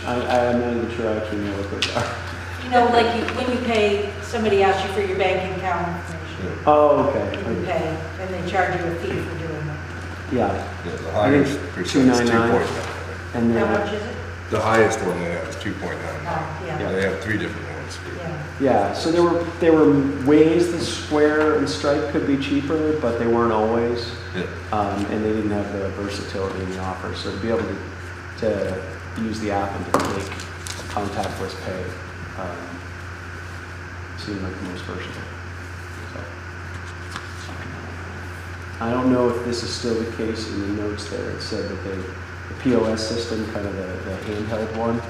Okay. I'm not even sure I actually know what those are. You know, like when you pay, somebody asks you for your bank account information. Oh, okay. You can pay, and they charge you a fee for doing that. Yeah. Yeah, the I think highest percent is 2.99. 2.99. And How then, much is it? The highest one they have is 2.99. Yeah. They have 3 different ones. Yeah. yeah, so there were ways the Square and Stripe could be cheaper, but they weren't always. Yeah. And they didn't have the versatility in the offer. So to be able to use the app and to take contactless pay seemed like the most versatile. So. I don't know if this is still the case in the notes there. It said that the POS system, kind of the handheld one,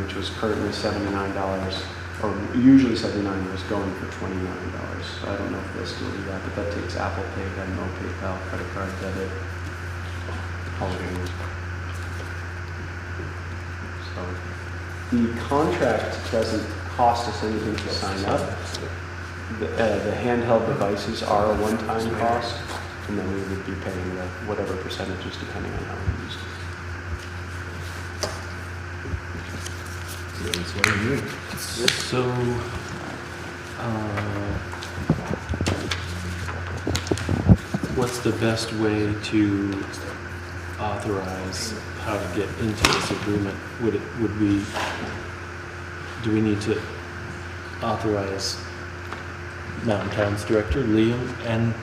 which was currently $79, or usually $79, was going for $29. So I don't know if they'll still do that, but that takes Apple Pay, Venmo, PayPal, credit card, debit, all of those. So the contract doesn't cost us anything to sign up. The handheld devices are a one-time cost, and then we would be paying whatever percentages depending on how we use it. That's what I mean. So, what's the best way to authorize how to get into this agreement? Do we need to authorize Mountain Town's director, Liam, and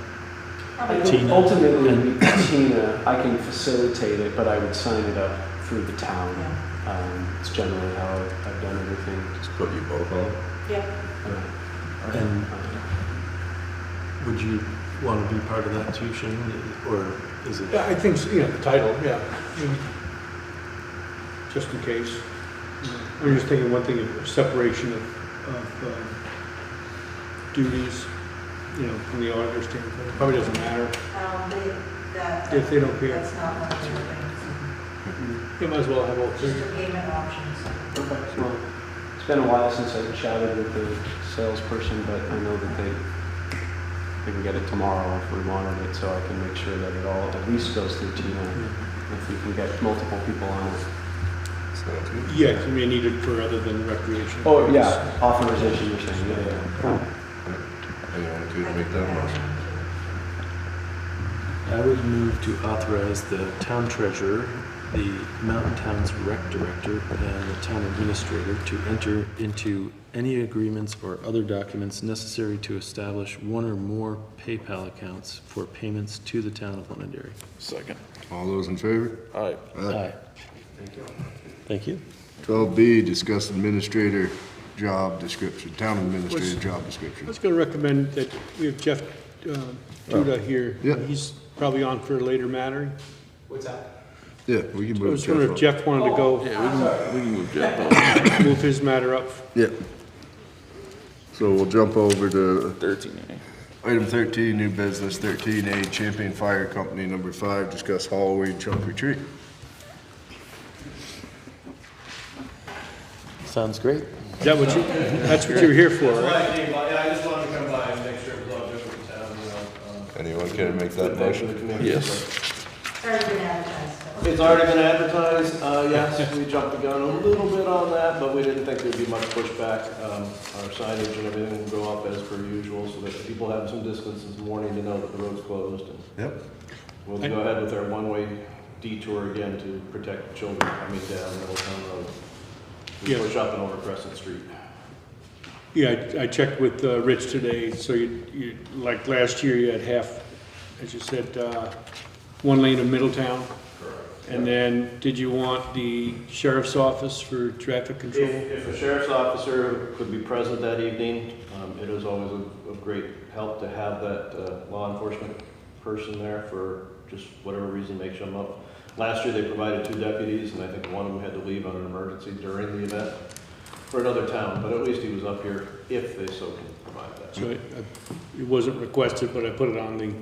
Tina? Ultimately, Tina, I can facilitate it, but I would sign it up through the town. It's generally how I've done everything. Just put you both on. Yeah. And would you want to be part of that too, Shane? Or is it? Yeah, I think, so, the title, yeah. I mean, just in case. I'm just thinking one thing, of separation of duties, from the auditor standpoint. It probably doesn't matter. If they don't care. That's not one of their things. You might as well have all three. Just the payment options. Okay, well, it's been a while since I chatted with the salesperson, but I know that they can get it tomorrow if we wanted it, so I can make sure that it all at least goes through Tina. If we can get multiple people on it. Sounds good. Yeah, you may need it for other than recreation. Oh, yeah, authorization, you're saying, yeah. Anyone could make that motion. I would move to authorize the town treasurer, the Mountain Towns rec director, and the town administrator to enter into any agreements or other documents necessary to establish one or more PayPal accounts for payments to the town of Londonderry. Second. All those in favor? Aye. Aye. Thank you. 12B, discuss administrator job description, town administrator job I description. was going to recommend that we have Jeff Tuda here. Yeah. He's probably on for a later matter. What's that? Yeah, we can I move was wondering if Jeff wanted to go Yeah, we can move Jeff on. move his matter up. Yeah. So we'll jump over to 13A. item 13, new business, 13A, Champion Fire Company, number 5, discuss Halloween trunk or treat. Sounds great. Is that what that's what you're here for, right? I came by, yeah, I just wanted to come by and make sure it was all good with the town, Anyone care to make that motion? Yes. It's already been advertised, so. It's already been advertised, yes, we jumped the gun a little bit on that, but we didn't think there'd be much pushback. Our signage and everything will go up as per usual, so that the people have some distance this morning to know that the road's closed. And Yep. we'll go ahead with our one-way detour again to protect children coming down Middletown Road. We Yeah. push up and over Crescent Street. Yeah, I checked with Rich today, so you, like last year, you had half, as you said, one lane of Middletown. And then, did you want the sheriff's office for traffic control? If a sheriff's officer could be present that evening, it is always a great help to have that law enforcement person there for just whatever reason makes them up. Last year, they provided 2 deputies, and I think one of them had to leave on an emergency during the event for another town, but at least he was up here if they so can provide that. So it wasn't requested, but I put it on the,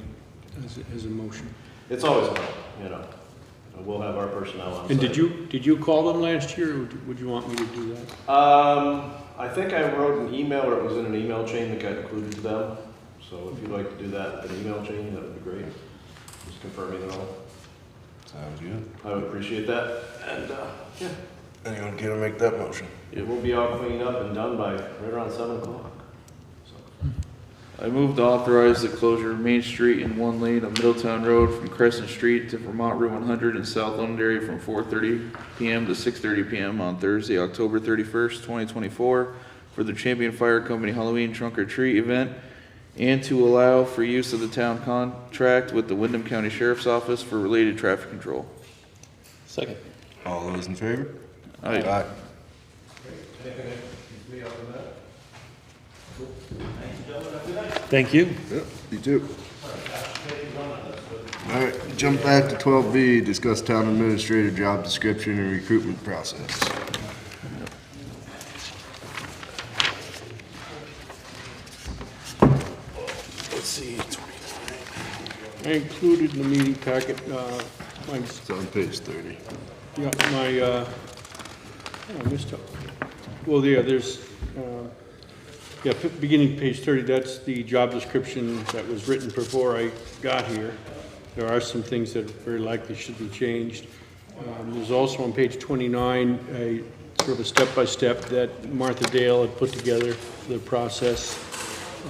as a motion. It's always fun, you know. We'll have our personnel on And site. did you call them last year, or would you want me to do that? I think I wrote an email, or it was in an email chain that got included to them. So if you'd like to do that with an email chain, that would be great. Just confirming it all. Sounds good. I would appreciate that. And, yeah, Anyone care to make that motion? it will be all cleaned up and done by right around 7 o'clock. I move to authorize the closure of Main Street in one lane of Middletown Road from Crescent Street to Vermont Route 100 in South Londonderry from 4:30 p.m. to 6:30 p.m. on Thursday, October 31st, 2024 for the Champion Fire Company Halloween Trunk or Treat event, and to allow for use of the town contract with the Windham County Sheriff's Office for related traffic control. Second. All those in favor? Aye. Aye. Thank you. Yep, you too. All right, jump back to 12B, discuss town administrator job description and recruitment process. Let's see, I included in the meeting packet, It's on page 30. yeah, my, I missed out. Well, yeah, there's, yeah, beginning page 30, that's the job description that was written before I got here. There are some things that very likely should be changed. There's also on page 29, a sort of a step-by-step that Martha Dale had put together for the process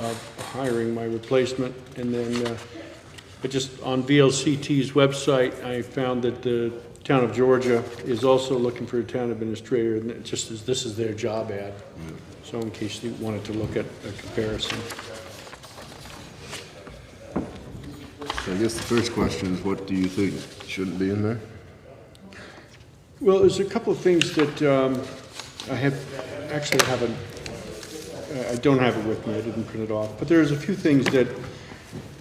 of hiring my replacement. And then, but just on VLCT's website, I found that the town of Georgia is also looking for a town administrator, and it just as this is their job ad. So in case you wanted to look at a comparison. So I guess the first question is, what do you think shouldn't be in there? Well, there's a couple of things that I don't have it with me, I didn't print it off, but there's a few things that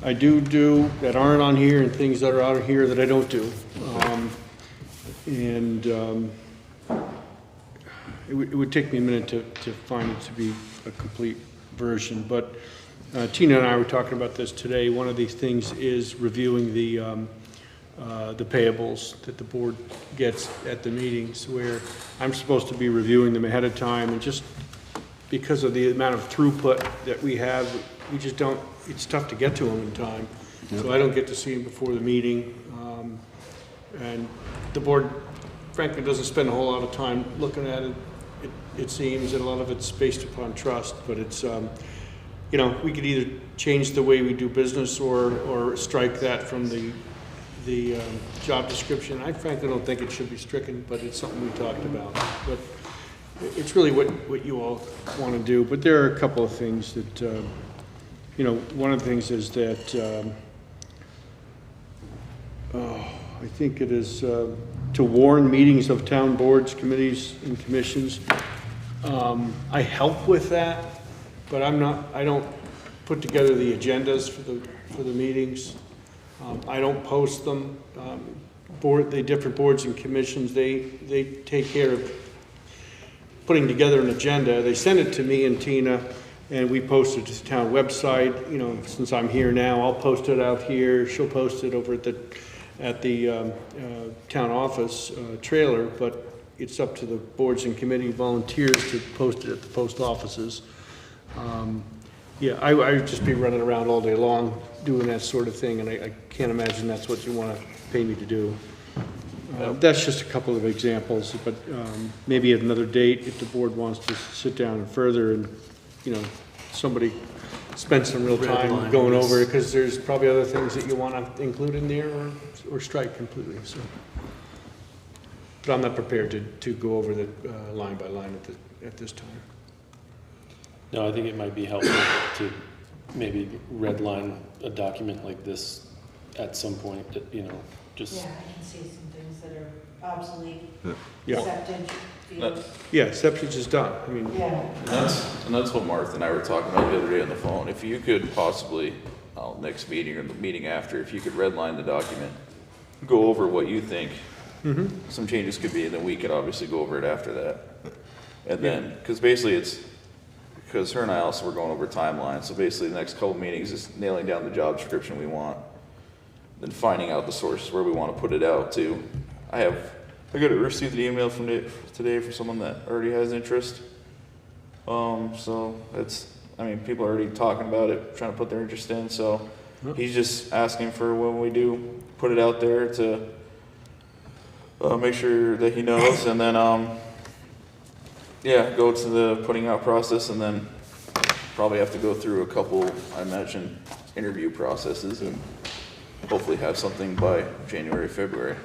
I do that aren't on here, and things that are out of here that I don't do. It would take me a minute to find it to be a complete version, but Tina and I were talking about this today. One of these things is reviewing the payables that the board gets at the meetings, where I'm supposed to be reviewing them ahead of time, and just because of the amount of throughput that we have, we just don't, it's tough to get to them in time. Yep. So I don't get to see them before the meeting. And the board frankly doesn't spend a whole lot of time looking at it, it seems, and a lot of it's based upon trust, but it's, you know, we could either change the way we do business or strike that from the job description. I frankly don't think it should be stricken, but it's something we talked about. But it's really what you all want to do. But there are a couple of things that, you know, one of the things is that I think it is to warn meetings of town boards, committees, and commissions. I help with that, but I don't put together the agendas for the meetings. I don't post them. The different boards and commissions, they take care of putting together an agenda. They send it to me and Tina, and we post it to the town website. You know, since I'm here now, I'll post it out here. She'll post it over at the town office trailer, but it's up to the boards and committee volunteers to post it at the post offices. Yeah, I would just be running around all day long doing that sort of thing, and I can't imagine that's what you want to pay me to do. That's just a couple of examples, but maybe at another date, if the board wants to sit down and further and, you know, somebody spend some real time going over it, because there's probably other things that you want to include in there or strike completely, so. But I'm not prepared to go over the line by line at this time. No, I think it might be helpful to maybe redline a document like this at some point, you know, just. Yeah, I can see some things that are obsolete. Yeah. Septic fields. Yeah, septic is done. I mean, Yeah. And that's what Martha and I were talking about the other day on the phone. If you could possibly, next meeting or the meeting after, if you could redline the document, go over what you think some changes could be, and then we could obviously go over it after that. And then, because basically because her and I also were going over timelines, so basically the next couple meetings is nailing down the job description we want, then finding out the sources where we want to put it out to. I received an email from today from someone that already has interest. So people are already talking about it, trying to put their interest in, so he's just asking for when we do put it out there to make sure that he knows, and then go to the putting out process, and then probably have to go through a couple, I imagine, interview processes, and hopefully have something by January, February.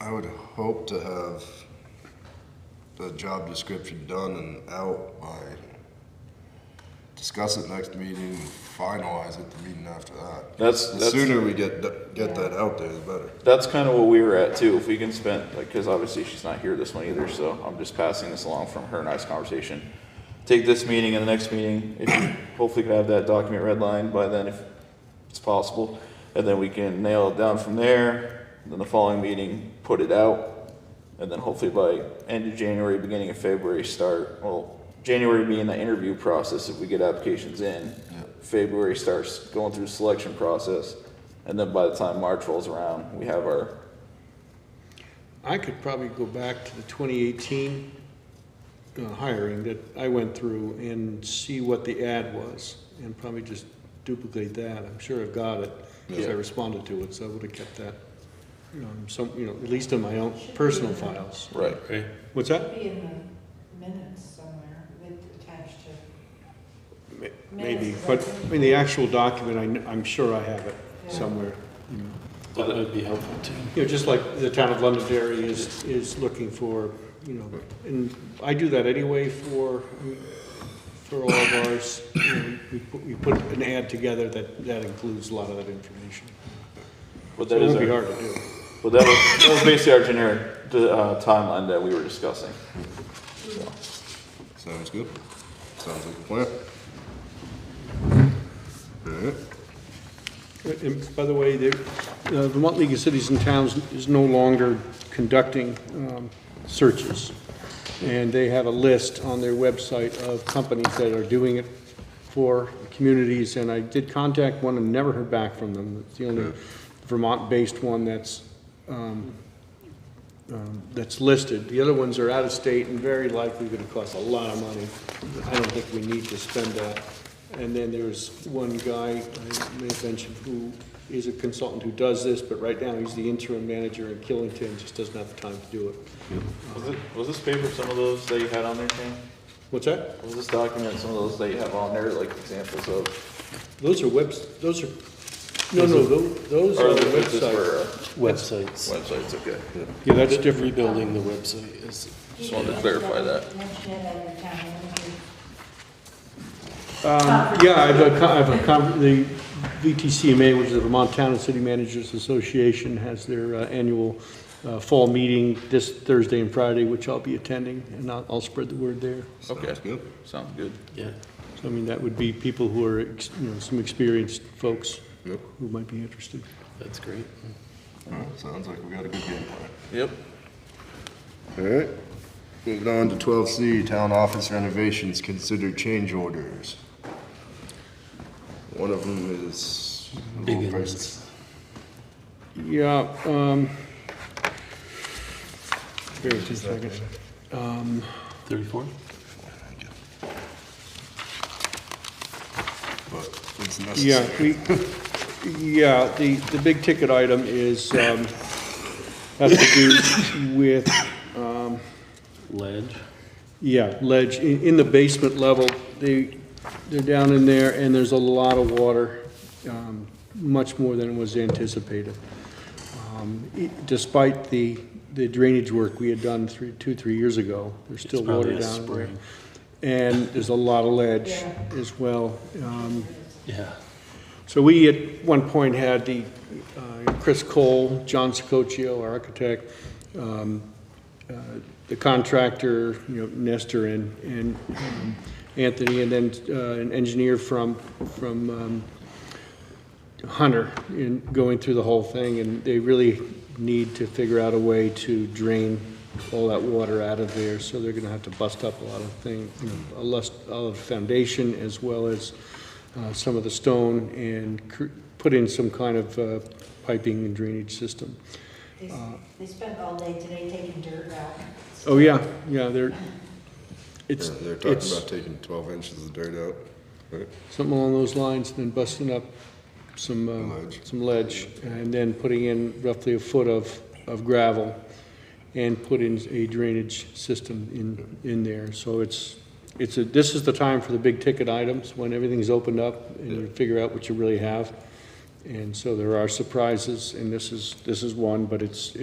I would hope to have the job description done and out by, discuss it next meeting, finalize it the meeting after that. The sooner we get that out there, the better. That's kind of what we were at too. If we can spend, because obviously she's not here this one either, so I'm just passing this along from her nice conversation. Take this meeting and the next meeting, if you hopefully could have that document redlined by then if it's possible, and then we can nail it down from there. Then the following meeting, put it out, and then hopefully by end of January, beginning of February, start. Well, January being the interview process if we get applications in. February starts going through the selection process, and then by the time March rolls around, we have our. I could probably go back to the 2018 hiring that I went through and see what the ad was, and probably just duplicate that. I'm sure I've got it because I responded to it, so I would have kept that. At least in my own personal files. Right. What's that? Should be in the minutes somewhere, attached to. Maybe, but in the actual document, I'm sure I have it somewhere. That would be helpful too. Just like the town of Londonderry is looking for, and I do that anyway for all of ours. We put an ad together that includes a lot of that information. But So it won't be hard to do. Well, that was basically our generic timeline that we were discussing. So. Sounds good. Sounds like a plan. All right. And by the way, the Vermont League of Cities and Towns is no longer conducting searches. And they have a list on their website of companies that are doing it for communities. And I did contact one and never heard back from them. It's the only Vermont-based one that's listed. The other ones are out of state and very likely going to cost a lot of money. I don't think we need to spend that. And then there's one guy I may have mentioned who is a consultant who does this, but right now he's the interim manager in Killington, just doesn't have the time to do it. Was this paper some of those that you had on there, Shane? What's that? Was this document some of those that you have on there, like examples of? Those are those are websites. Websites, okay. Yeah, that's different. Rebuilding the website is. Just wanted to clarify that. Mention it at your town The VTCMA, which is the Vermont Town and City Managers Association, has their annual fall meeting this Thursday and Friday, which I'll be attending, and I'll spread the word there. Okay, sounds good. Yeah. So, that would be people who are, some experienced folks who might be interested. That's great. All right, sounds like we got a good game plan. Yep. All right. Moving on to 12C, town office renovations, consider change orders. One of them is Big prices. Yeah, bear with me a second. 34? it's Yeah, necessary. the big ticket item is, has to do with, Ledge. yeah, ledge in the basement level. They're down in there and there's a lot of water, much more than was anticipated. Despite the drainage work we had done 3 years ago, there's still It's probably water a down there. spring. And there's a lot of ledge as well. Yeah. So we at one point had Chris Cole, John Scocchio, our architect, the contractor, Nestor and Anthony, and then an engineer from Hunter in going through the whole thing, and they really need to figure out a way to drain all that water out of there, so they're gonna have to bust up a lot of things, a lot of foundation as well as some of the stone and put in some kind of piping and drainage system. They spent all day today taking dirt out. Oh, yeah, They're talking about taking 12 inches of dirt out, right? something along those lines, then busting up some ledge, and then putting in roughly a foot of gravel, and put in a drainage system in there. So this is the time for the big ticket items, when everything's opened up and you figure out what you really have. And so there are surprises, and this is one, but it's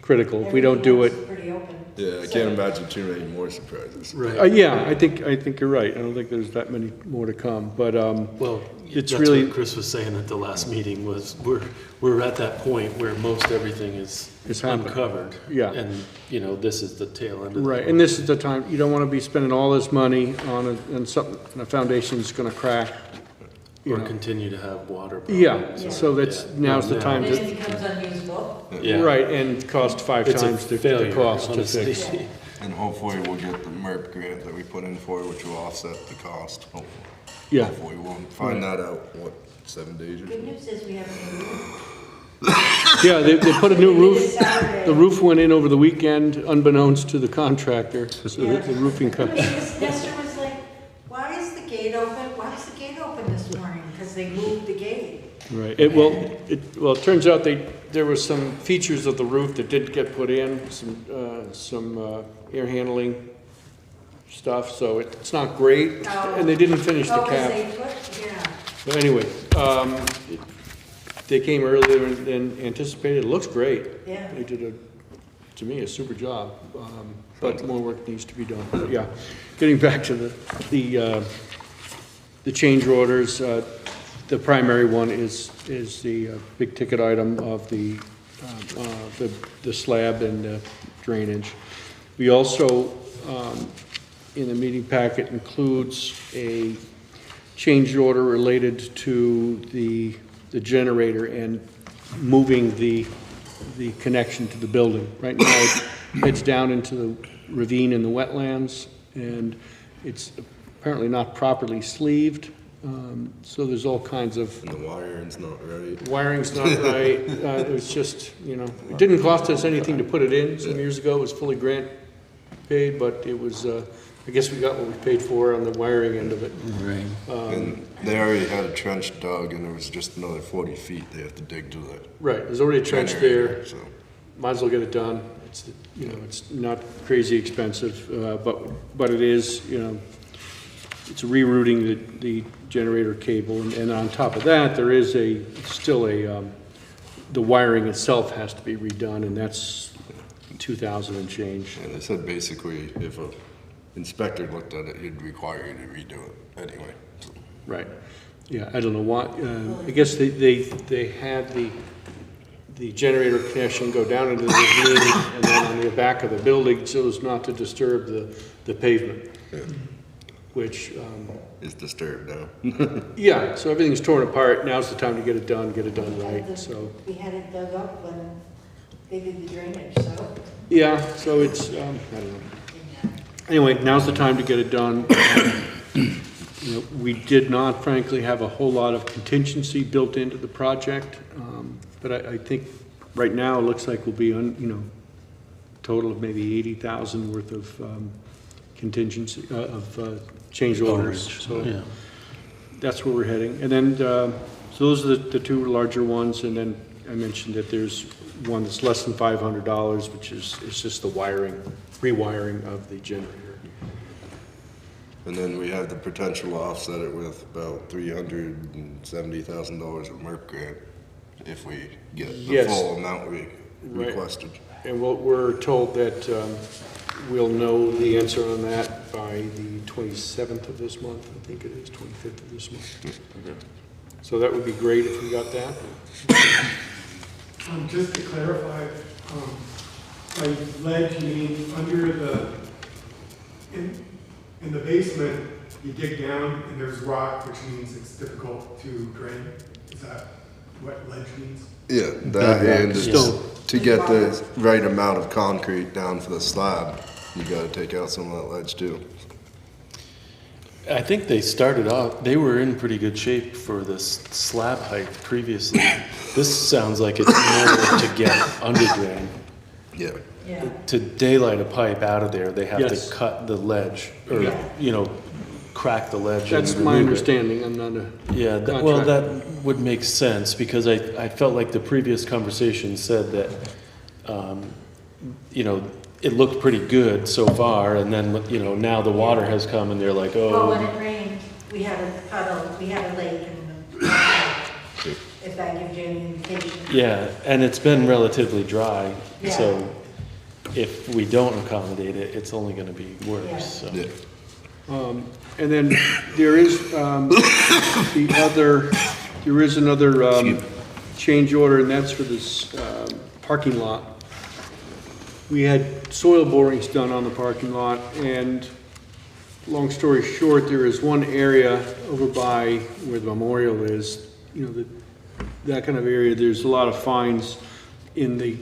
critical. If we don't do it, Pretty open. Yeah, I can't imagine too many more surprises. Right. yeah, I think you're right. I don't think there's that many more to come, but Well, it's that's really what Chris was saying at the last meeting was we're at that point where most everything is It's happening. uncovered. Yeah. And, this is the tail end of the right. And this is the time you don't want to be spending all this money on a foundation that's going to crack. Or continue to have water Yeah, problems. so now's the time And to. then it becomes unusable. Yeah. Right, and cost 5 It's a times the failure, cost to honestly. fix. And hopefully we'll get the MERP grant that we put in for, which will offset the cost. Hopefully. Yeah. Hopefully we'll find that out, 7 days or Good so? news is we have a new roof. Yeah, they put a new roof, Saturday. the roof went in over the weekend unbeknownst to the contractor, so the roofing company. Nestor was like, why is the gate open? Why is the gate open this morning? Because they moved the gate. Right, it turns out there was some features of the roof that didn't get put in, some air handling stuff, so it's not great, and they didn't finish the cap. But anyway, they came earlier than anticipated. It looks great. Yeah. They did to me, a super job, but more work needs to be done. But yeah, getting back to the change orders, the primary one is the big ticket item of the slab and drainage. We also, in the meeting packet, includes a change order related to the generator and moving the connection to the building. Right now, it's down into the ravine in the wetlands, and it's apparently not properly sleeved. So there's all kinds of... And the wiring's not right. Wiring's not right. It was just, it didn't cost us anything to put it in some years ago. It was fully grant paid, but it was, I guess we got what we paid for on the wiring end of it. Right. And they already had a trench dug, and there was just another 40 feet they have to dig to it. Right, there's already a trench Generator, there. so. Might as well get it done. It's, it's not crazy expensive, but it is, it's rerouting the generator cable, and on top of that, there is still the wiring itself has to be redone, and that's 2,000 and change. And they said basically if a inspector looked at it, he'd require you to redo it anyway. So. Right. Yeah, I don't know why. I guess they had the generator connection go down into the ravine and then on the back of the building so as not to disturb the pavement. Yeah. Which is disturbed now. Yeah, so everything's torn apart. Now's the time to get it done right. So We had it dug up when they did the drainage, so. yeah, so it's I don't know. Anyway, now's the time to get it done. We did not, frankly, have a whole lot of contingency built into the project, but I think right now it looks like we'll be on, total of maybe 80,000 worth of contingency of change orders. So, yeah. that's where we're heading. And then, so those are the two larger ones, and then I mentioned that there's one that's less than $500, which is, it's just the rewiring of the generator. And then we have the potential to offset it with about $370,000 of MERP grant if we get the Yes. full amount we Right. requested. And we're told that we'll know the answer on that by the 27th of this month. I think it is 25th of this month. So that would be great if we got that. Just to clarify, by ledge, you mean under in the basement, you dig down and there's rock, which means it's difficult to drain? Is that what ledge means? Yeah, that and it's Stone. to get the right amount of concrete down for the slab, you gotta take out some of that ledge too. I think they started off, they were in pretty good shape for this slab height previously. This sounds like it's more to get under drain. Yeah. Yeah. To daylight a pipe out of there, they have Yes. to cut the ledge, or, Yeah. crack the ledge. That's and my remove it. understanding. I'm not a Yeah, well, that would make sense, because I felt like the previous conversation said that, it looked pretty good so far, and then, now the water has come and they're like, Well, when oh. it rained, we had a puddle, we had a lake, and if that gives you any indication. Yeah, and it's been relatively dry, Yeah. so if we don't accommodate it, it's only gonna be worse, so. Yeah. And then there is another change order, and that's for this parking lot. We had soil borings done on the parking lot, and long story short, there is one area over by where the memorial is, that kind of area, there's a lot of fines in the,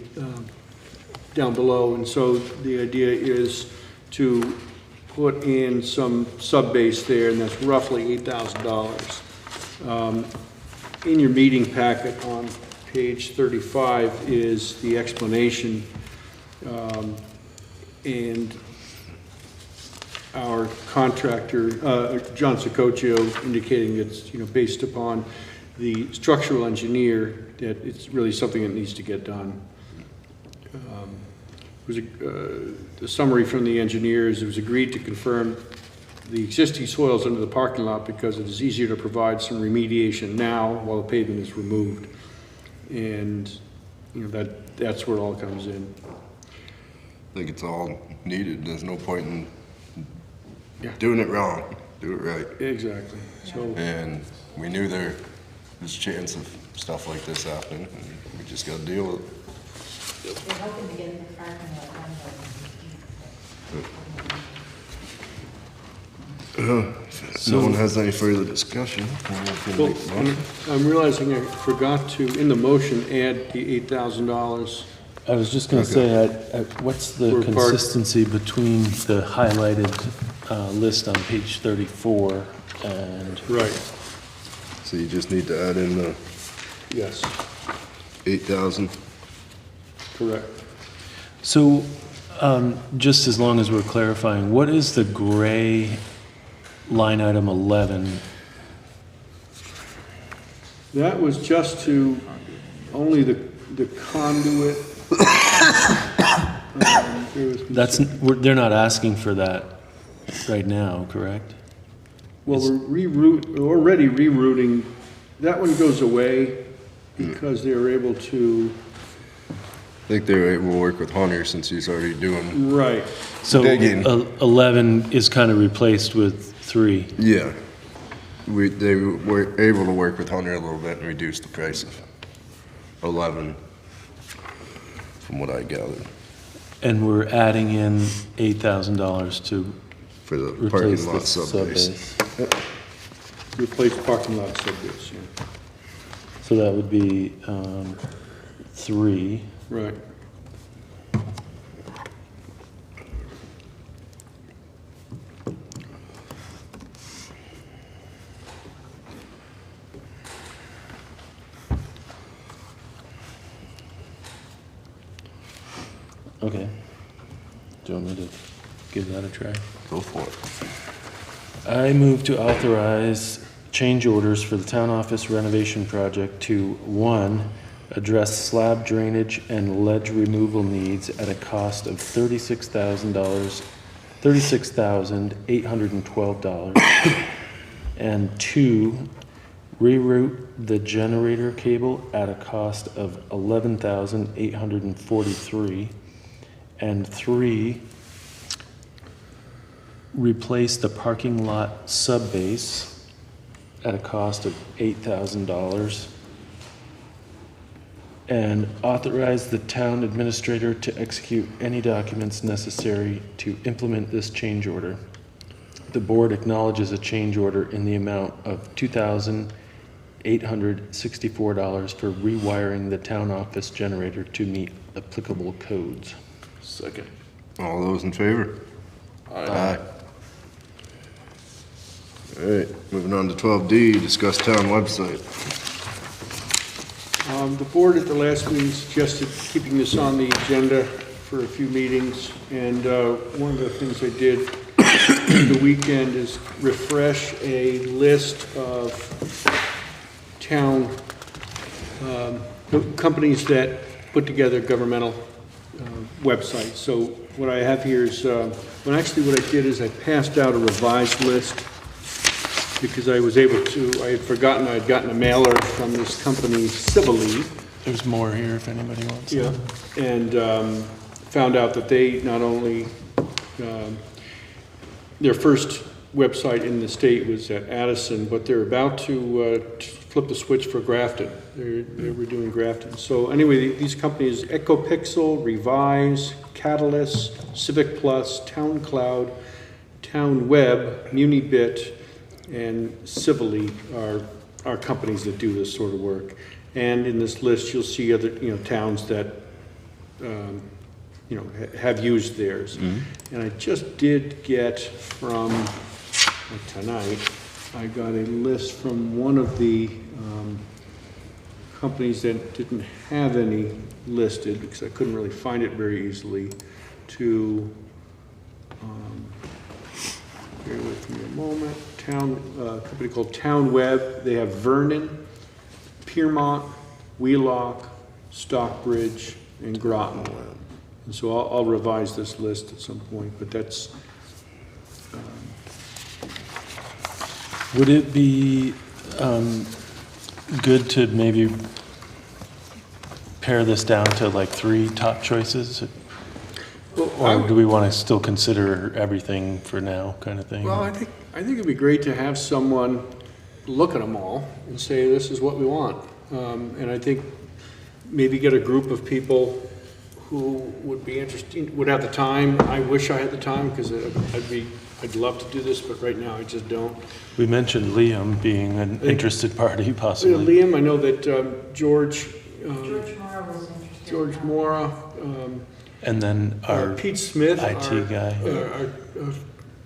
down below, and so the idea is to put in some sub-base there, and that's roughly $8,000. In your meeting packet on page 35 is the explanation, and our contractor, John Sicoccio, indicating it's, based upon the structural engineer, that it's really something that needs to get done. The summary from the engineers, it was agreed to confirm the existing soils under the parking lot because it is easier to provide some remediation now while the pavement is removed. And, that's where it all comes in. I think it's all needed. There's no point in doing it wrong. Do it right. Exactly. So, And we knew there was a chance of stuff like this happening, and we just gotta deal with it. We're hoping to get in the parking lot. If no one has any further discussion, then we can well, make a motion. I'm realizing I forgot to, in the motion, add the $8,000. I was just gonna say, what's the For part- consistency between the highlighted list on page 34 and? Right. So you just need to add in the Yes, 8,000. correct. So, just as long as we're clarifying, what is the gray line item 11? That was just to only the conduit. They're not asking for that right now, correct? Well, we're already rerouting. That one goes away because they were able to. I think they were able to work with Hunter since he's already doing Right. So digging. 11 is kind of replaced with 3. Yeah. They were able to work with Hunter a little bit and reduce the price of 11, from what I gathered, And we're adding in $8,000 to for the replace parking lot the sub-base. sub-base. Replace parking lot sub-base, yeah. So that would be 3. Right. Okay. Do you want me to give that a try? Go for it. I move to authorize change change orders for the town office renovation project to, one, address slab drainage and ledge removal needs at a cost of $36,812. And two, reroute the generator cable at a cost of $11,843. And three, replace the parking lot subbase at a cost of $8,000. And authorize the town administrator to execute any documents necessary to implement this change order. The board acknowledges a change order in the amount of $2,864 for rewiring the town office generator to meet applicable codes. Second. All those in favor? Aye. All right, moving on to 12D, discuss town website. The board at the last meeting suggested keeping this on the agenda for a few meetings, and one of the things I did the weekend is refresh a list of town companies that put together governmental websites. So what I have here is, what I did is I passed out a revised list because I was able to, I had forgotten I had gotten a mailer from this company, Civilly. There's more here if anybody wants. Yeah, and found out that they not only, their first website in the state was at Addison, but they're about to flip the switch for Grafton. They were doing Grafton. So anyway, these companies, EcoPixel, Revise, Catalyst, Civic Plus, Town Cloud, Town Web, Munibit, and Civilly are companies that do this sort of work. And in this list, you'll see other towns that have used theirs. Mm-hmm. And I just did get from tonight, I got a list from one of the companies that didn't have any listed because I couldn't really find it very easily to, bear with me a moment, company called Town Web. They have Vernon, Piermont, Wheelock, Stockbridge, and Groton. And so I'll revise this list at some point, but that's... Would it be good to maybe pare this down to like 3 top choices? Or do we want to still consider everything for now, kind of thing? Well, I think it'd be great to have someone look at them all and say, this is what we want. And I think maybe get a group of people who would be interested, would have the time. I wish I had the time because I'd love to do this, but right now I just don't. We mentioned Liam being an interested party, possibly. Liam, I know that George Mora was interested. George Mora. And then our Pete Smith, IT guy. Our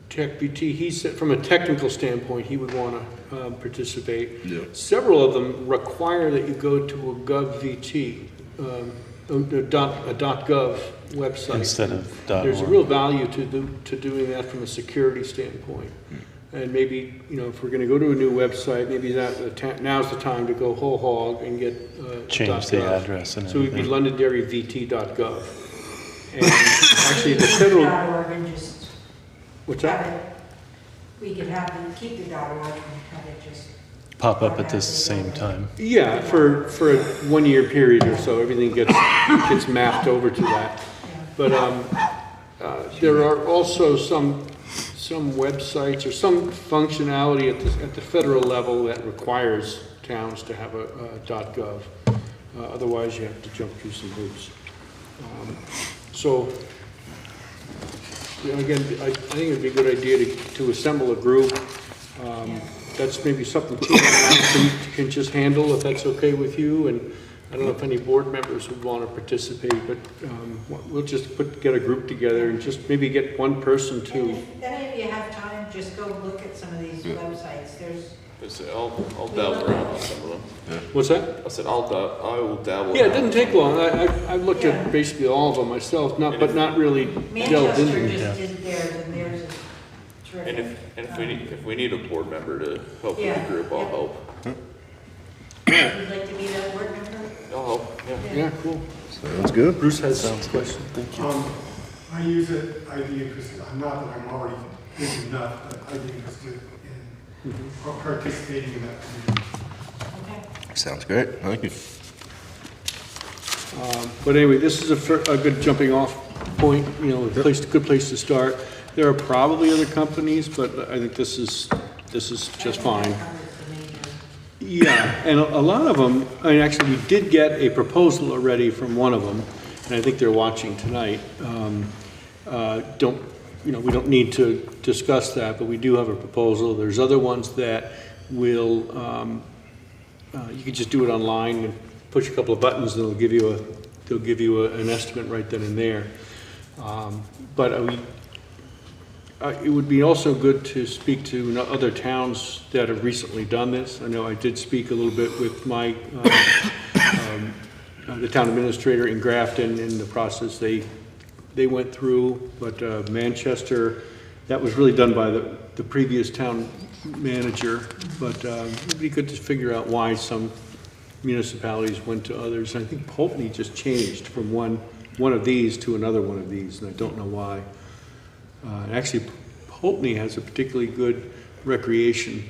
Tech BT, he said from a technical standpoint, he would want to participate. Yeah. Several of them require that you go to a .gov a .gov website. Instead of There's a real value to doing that from a security standpoint. And maybe, if we're going to go to a new website, maybe now's the time to go whole hog and get change the address and so everything. it would be londonderryvt.gov. And actually the federal... What's that? We could have them keep the .org and have it just... Pop up at the same time. Yeah, for a 1 year period or so, everything gets mapped over to that. But there are also some websites or some functionality at the federal level that requires towns to have a .gov. Otherwise, you have to jump through some hoops. So, again, I think it'd be a good idea to assemble a group. That's maybe something Tina can just handle, if that's okay with you. And I don't know if any board members would want to participate, but we'll just get a group together and just maybe get one person to. And if any of you have time, just go look at some of these websites. I'll dabble around on some of them. Yeah. What's that? I said I will dabble. Yeah, it doesn't take long. I've looked at basically all of them myself, but not really delved into Manchester them. just did theirs, and theirs is Terrific. if we need a board member to help with Yeah, the group, I'll yeah. help. Would you like to be that board member? I'll help, yeah. Yeah, cool. Sounds good. Bruce has some question. Thank you. I use it, I'd be interested, not that I'm already busy enough, but I'd be interested in participating in that community. Okay. Sounds great. Thank you. But anyway, this is a good jumping off point, you know, good place to start. There are probably other companies, but I think this is just fine. Yeah, and a lot of them, I mean, actually, we did get a proposal already from one of them, and I think they're watching tonight. We don't need to discuss that, but we do have a proposal. There's other ones that will, you could just do it online and push a couple of buttons, and they'll give you an estimate right then and there. But it would be also good to speak to other towns that have recently done this. I know I did speak a little bit with my the town administrator in Grafton in the process they went through, but Manchester, that was really done by the previous town manager, but it'd be good to figure out why some municipalities went to others. I think Pulteney just changed from one of these to another one of these, and I don't know why. Actually, Pulteney has a particularly good recreation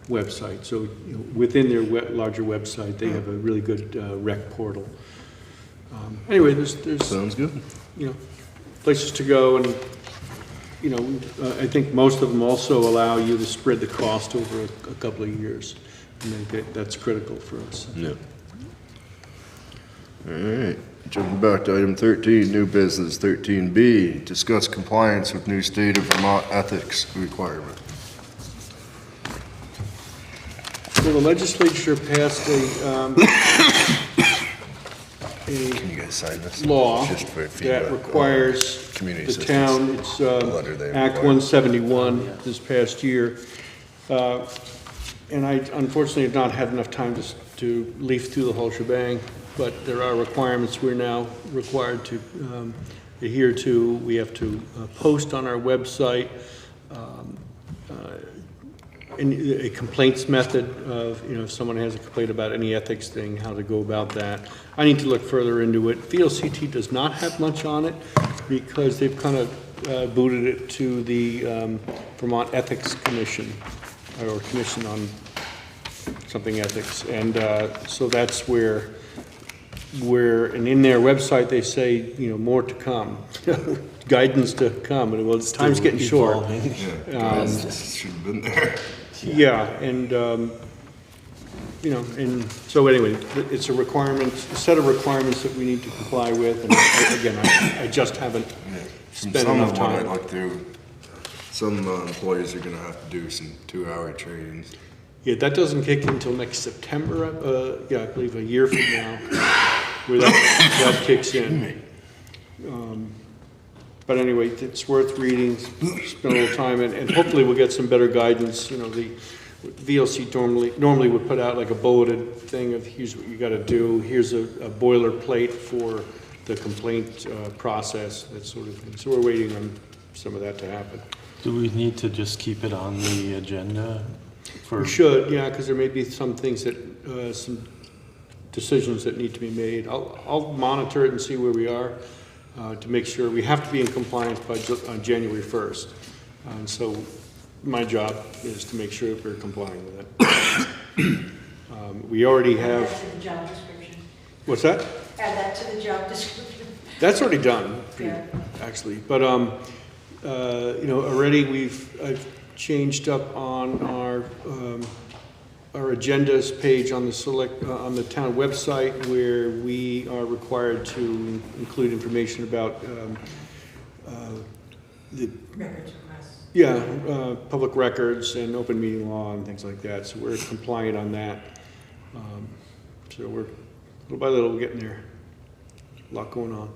website. So within their larger website, they have a really good rec portal. Anyway, there's Sounds good. Places to go, and I think most of them also allow you to spread the cost over a couple of years, and I think that's critical for us. Yeah. All right. Jumping back to item 13, new business. 13B, discuss compliance with new state of Vermont ethics requirement. So the legislature passed Can you guys sign this? law Just for that feedback. requires Community the assistance. town, it's Letter they Act require. 171 this past year. And I unfortunately have not had enough time to leaf through the whole shebang, but there are requirements we're now required to adhere to. We have to post on our website a complaints method of, if someone has a complaint about any ethics thing, how to go about that. I need to look further into it. VLCT does not have much on it because they've kind of booted it to the Vermont Ethics Commission, or Commission on something ethics. And so that's where, and in their website, they say, more to come, guidance to come. And well, time's getting short. Should have been there. Yeah, and, and so anyway, it's a set of requirements that we need to comply with. And again, I just haven't spent Some enough of what I time. looked through, some employees are gonna have to do some 2-hour trainings. Yeah, that doesn't kick in until next September, I believe a year from now, where that kicks in. But anyway, it's worth reading, spend a little time, and hopefully we'll get some better guidance. The VLC normally would put out like a bulleted thing of here's what you gotta do, here's a boilerplate for the complaint process, that sort of thing. So we're waiting on some of that to happen. Do we need to just keep it on the agenda? We should, yeah, because there may be some things that, some decisions that need to be made. I'll monitor it and see where we are to make sure we have to be in compliance by January 1st. And so my job is to make sure that we're complying with it. We already have. Add that to the job description. What's that? Add that to the job description. That's already done, Yeah. actually. But already I've changed up on our agendas page on the town website, where we are required to include information about the Records requests. public records and open meeting law and things like that. So we're compliant on that. So we're little by little getting there. A lot going on.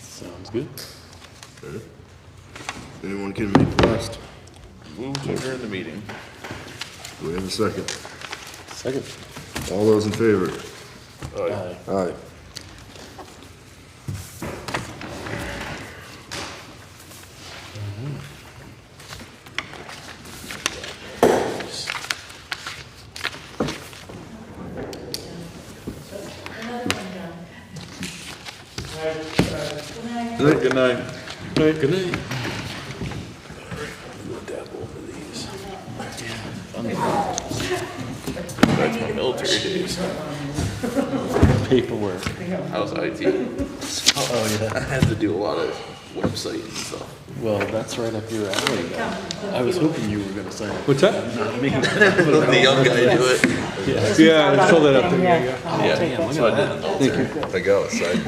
Sounds good. Okay. Anyone can make last? Move to adjourn the meeting. Do we have a second? Second. All those in favor? Aye. Good night. Good night. Back to my military days. Paperwork. I was IT. Oh, yeah. I had to do a lot of website and stuff. Well, that's right up your alley. I was hoping you were gonna sign it. What's that? Not me. The young guy do it. Yeah, I saw that up there, yeah. Yeah, so I didn't know. I got a side